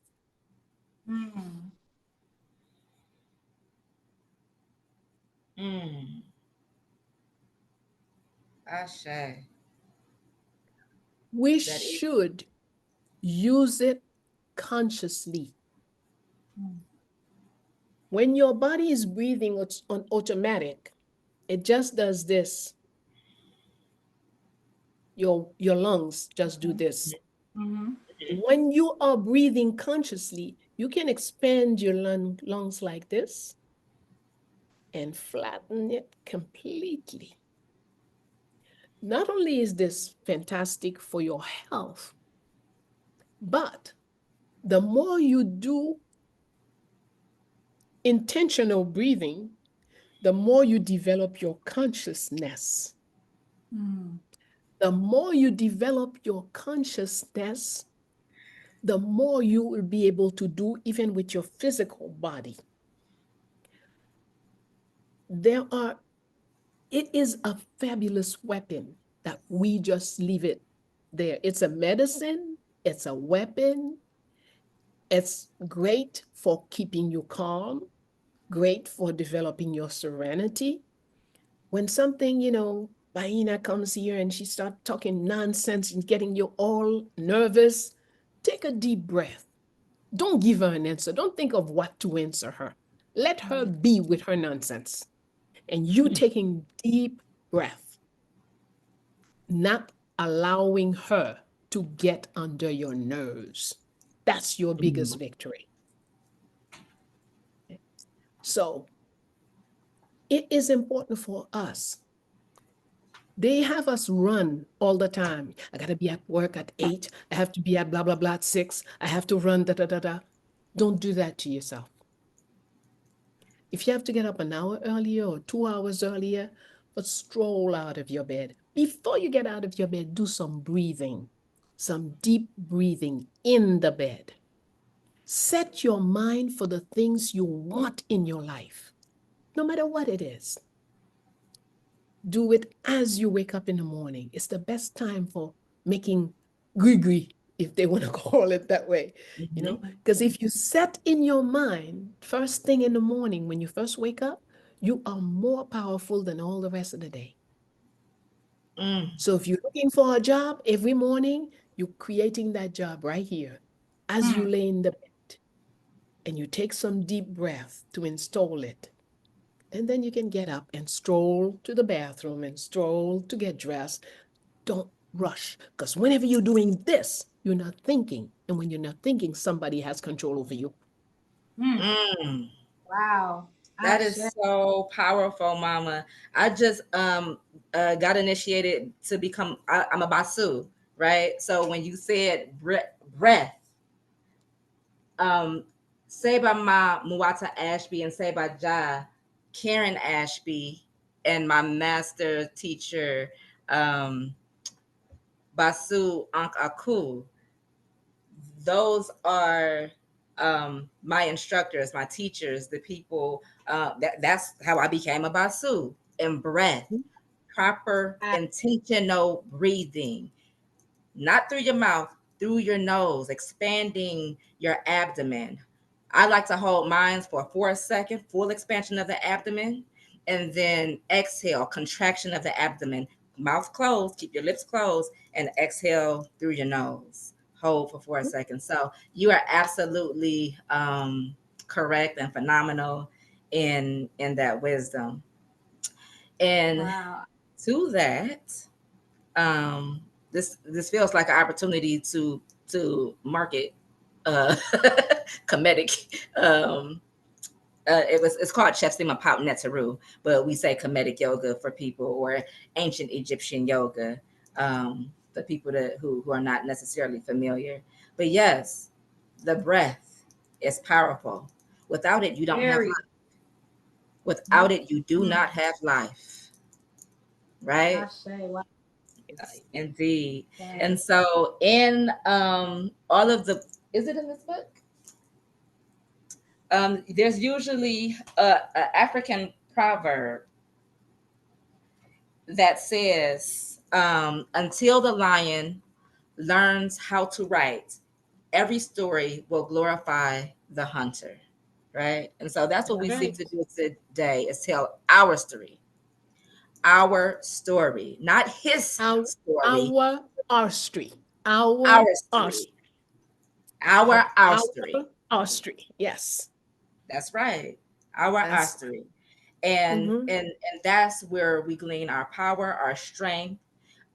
Mm. Mm. Ashe. We That is. should use it consciously. Mm. When your body is breathing on automatic, it just does this. Your lungs just do this. Mm-hmm. When you are breathing consciously, you can expand your lungs like this and flatten it completely. Not only is this fantastic for your health, but the more you do intentional breathing, the more you develop your consciousness. The more you develop your consciousness, the more you will be able to do even with your physical body. It is a fabulous weapon that we just leave it there. It's a medicine, it's a weapon. It's great for keeping you calm, great for developing your serenity. When something, Bayyinah comes here and she starts talking nonsense and getting you all nervous, take a deep breath. Don't give her an answer. Don't think of what to answer her. Let her be with her nonsense. And you taking deep breath, not allowing her to get under your nerves. That's your biggest victory. So it is important for us. They have us run all the time. I got to be at work at 8. I have to be at blah, blah, blah at 6. I have to run, da, da, da, da. Don't do that to yourself. If you have to get up an hour earlier or 2 hours earlier, but stroll out of your bed. Before you get out of your bed, do some breathing, some deep breathing in the bed. Set your mind for the things you want in your life, no matter what it is. Do it as you wake up in the morning. It's the best time for making gui-gui, if they want to call it that way, because if you set in your mind first thing in the morning when you first wake up, you are more powerful than all the rest of the day. So if you're looking for a job every morning, you're creating that job right here as you lay in the bed, and you take some deep breath to install it. And then you can get up and stroll to the bathroom and stroll to get dressed. Don't rush, because whenever you're doing this, you're not thinking. And when you're not thinking, somebody has control over you. Wow. That is so powerful, Mama. I just got initiated to become, I'm a Basu, right? So when you said breath, Seba Ma Muwata Ashby and Seba Ja Karen Ashby and my master teacher, Basu Ankh Aku, those are my instructors, my teachers, the people. That's how I became a Basu. And breath, proper intentional breathing, not through your mouth, through your nose, expanding your abdomen. I like to hold mine for 4 seconds, full expansion of the abdomen, and then exhale, contraction of the abdomen. Mouth closed, keep your lips closed, and exhale through your nose. Hold for 4 seconds. So you are absolutely correct and phenomenal in that wisdom. And to that, this feels like an opportunity to market comedic. It's called Chefstima Pop Netsaru, but we say comedic yoga for people, or ancient Egyptian yoga, for people who are not necessarily familiar. But yes, the breath is powerful. Without it, you don't have life. Without it, you do not have life. Right? Indeed. And so in all of the, is it in this book? There's usually a African proverb that says, until the lion learns how to write, every story will glorify the hunter. Right? And so that's what we seek to do today, is tell our story. Our story, not his story. Our story. Our story. Our story. Our story. Yes. That's right. Our story. And that's where we glean our power, our strength,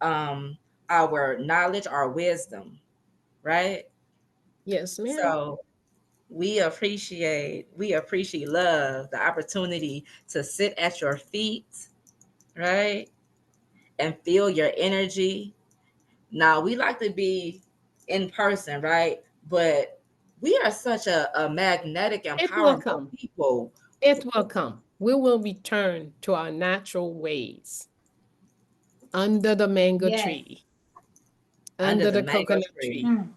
our knowledge, our wisdom. Right? Yes, ma'am. So we appreciate love, the opportunity to sit at your feet, right? And feel your energy. Now, we like to be in person, right? But We are such a magnetic and It will powerful come. people. It will come. We will return to our natural ways under the mango Yes. tree, Under under the the mango coconut tree. tree. Mm.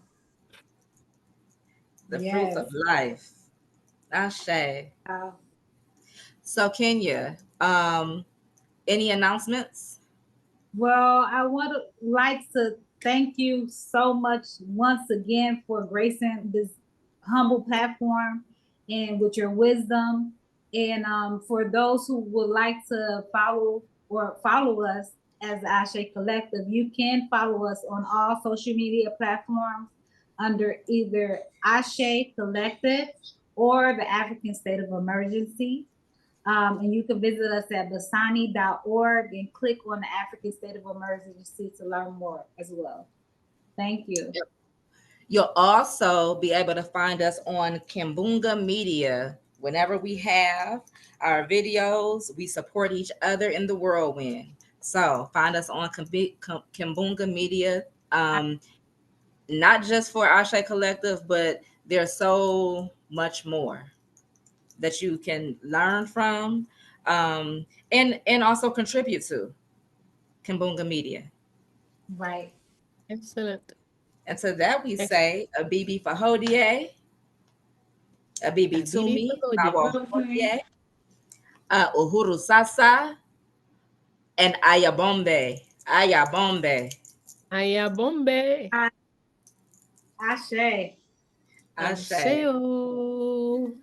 The fruits Yes. of life. Ashe. Uh, So Kenya, any announcements? well, I would like to thank you so much once again for gracing this humble platform and with your wisdom. And for those who would like to follow us as the Ase Collective, you can follow us on all social media platforms under either Ase Collective or the African State of Emergency. And you can visit us at basani.org and click on the African State of Emergency to learn more as well. Thank you. Yep. You'll also be able to find us on Kimbunga Media. Whenever we have our videos, we support each other in the whirlwind. So find us on Kimbunga Media. Not just for Ashe Collective, but there's so much more that you can learn from, and also contribute to Kimbunga Media. Right. Excellent. And to that we Ex- say a BB for Hodie, a BB to Habibi me, Pagodie. Nawa Hodie, Uhuru Sasa, and Ayabombe. Ayabombe. Aya Bombe. Ashe. Ashe. Aseo.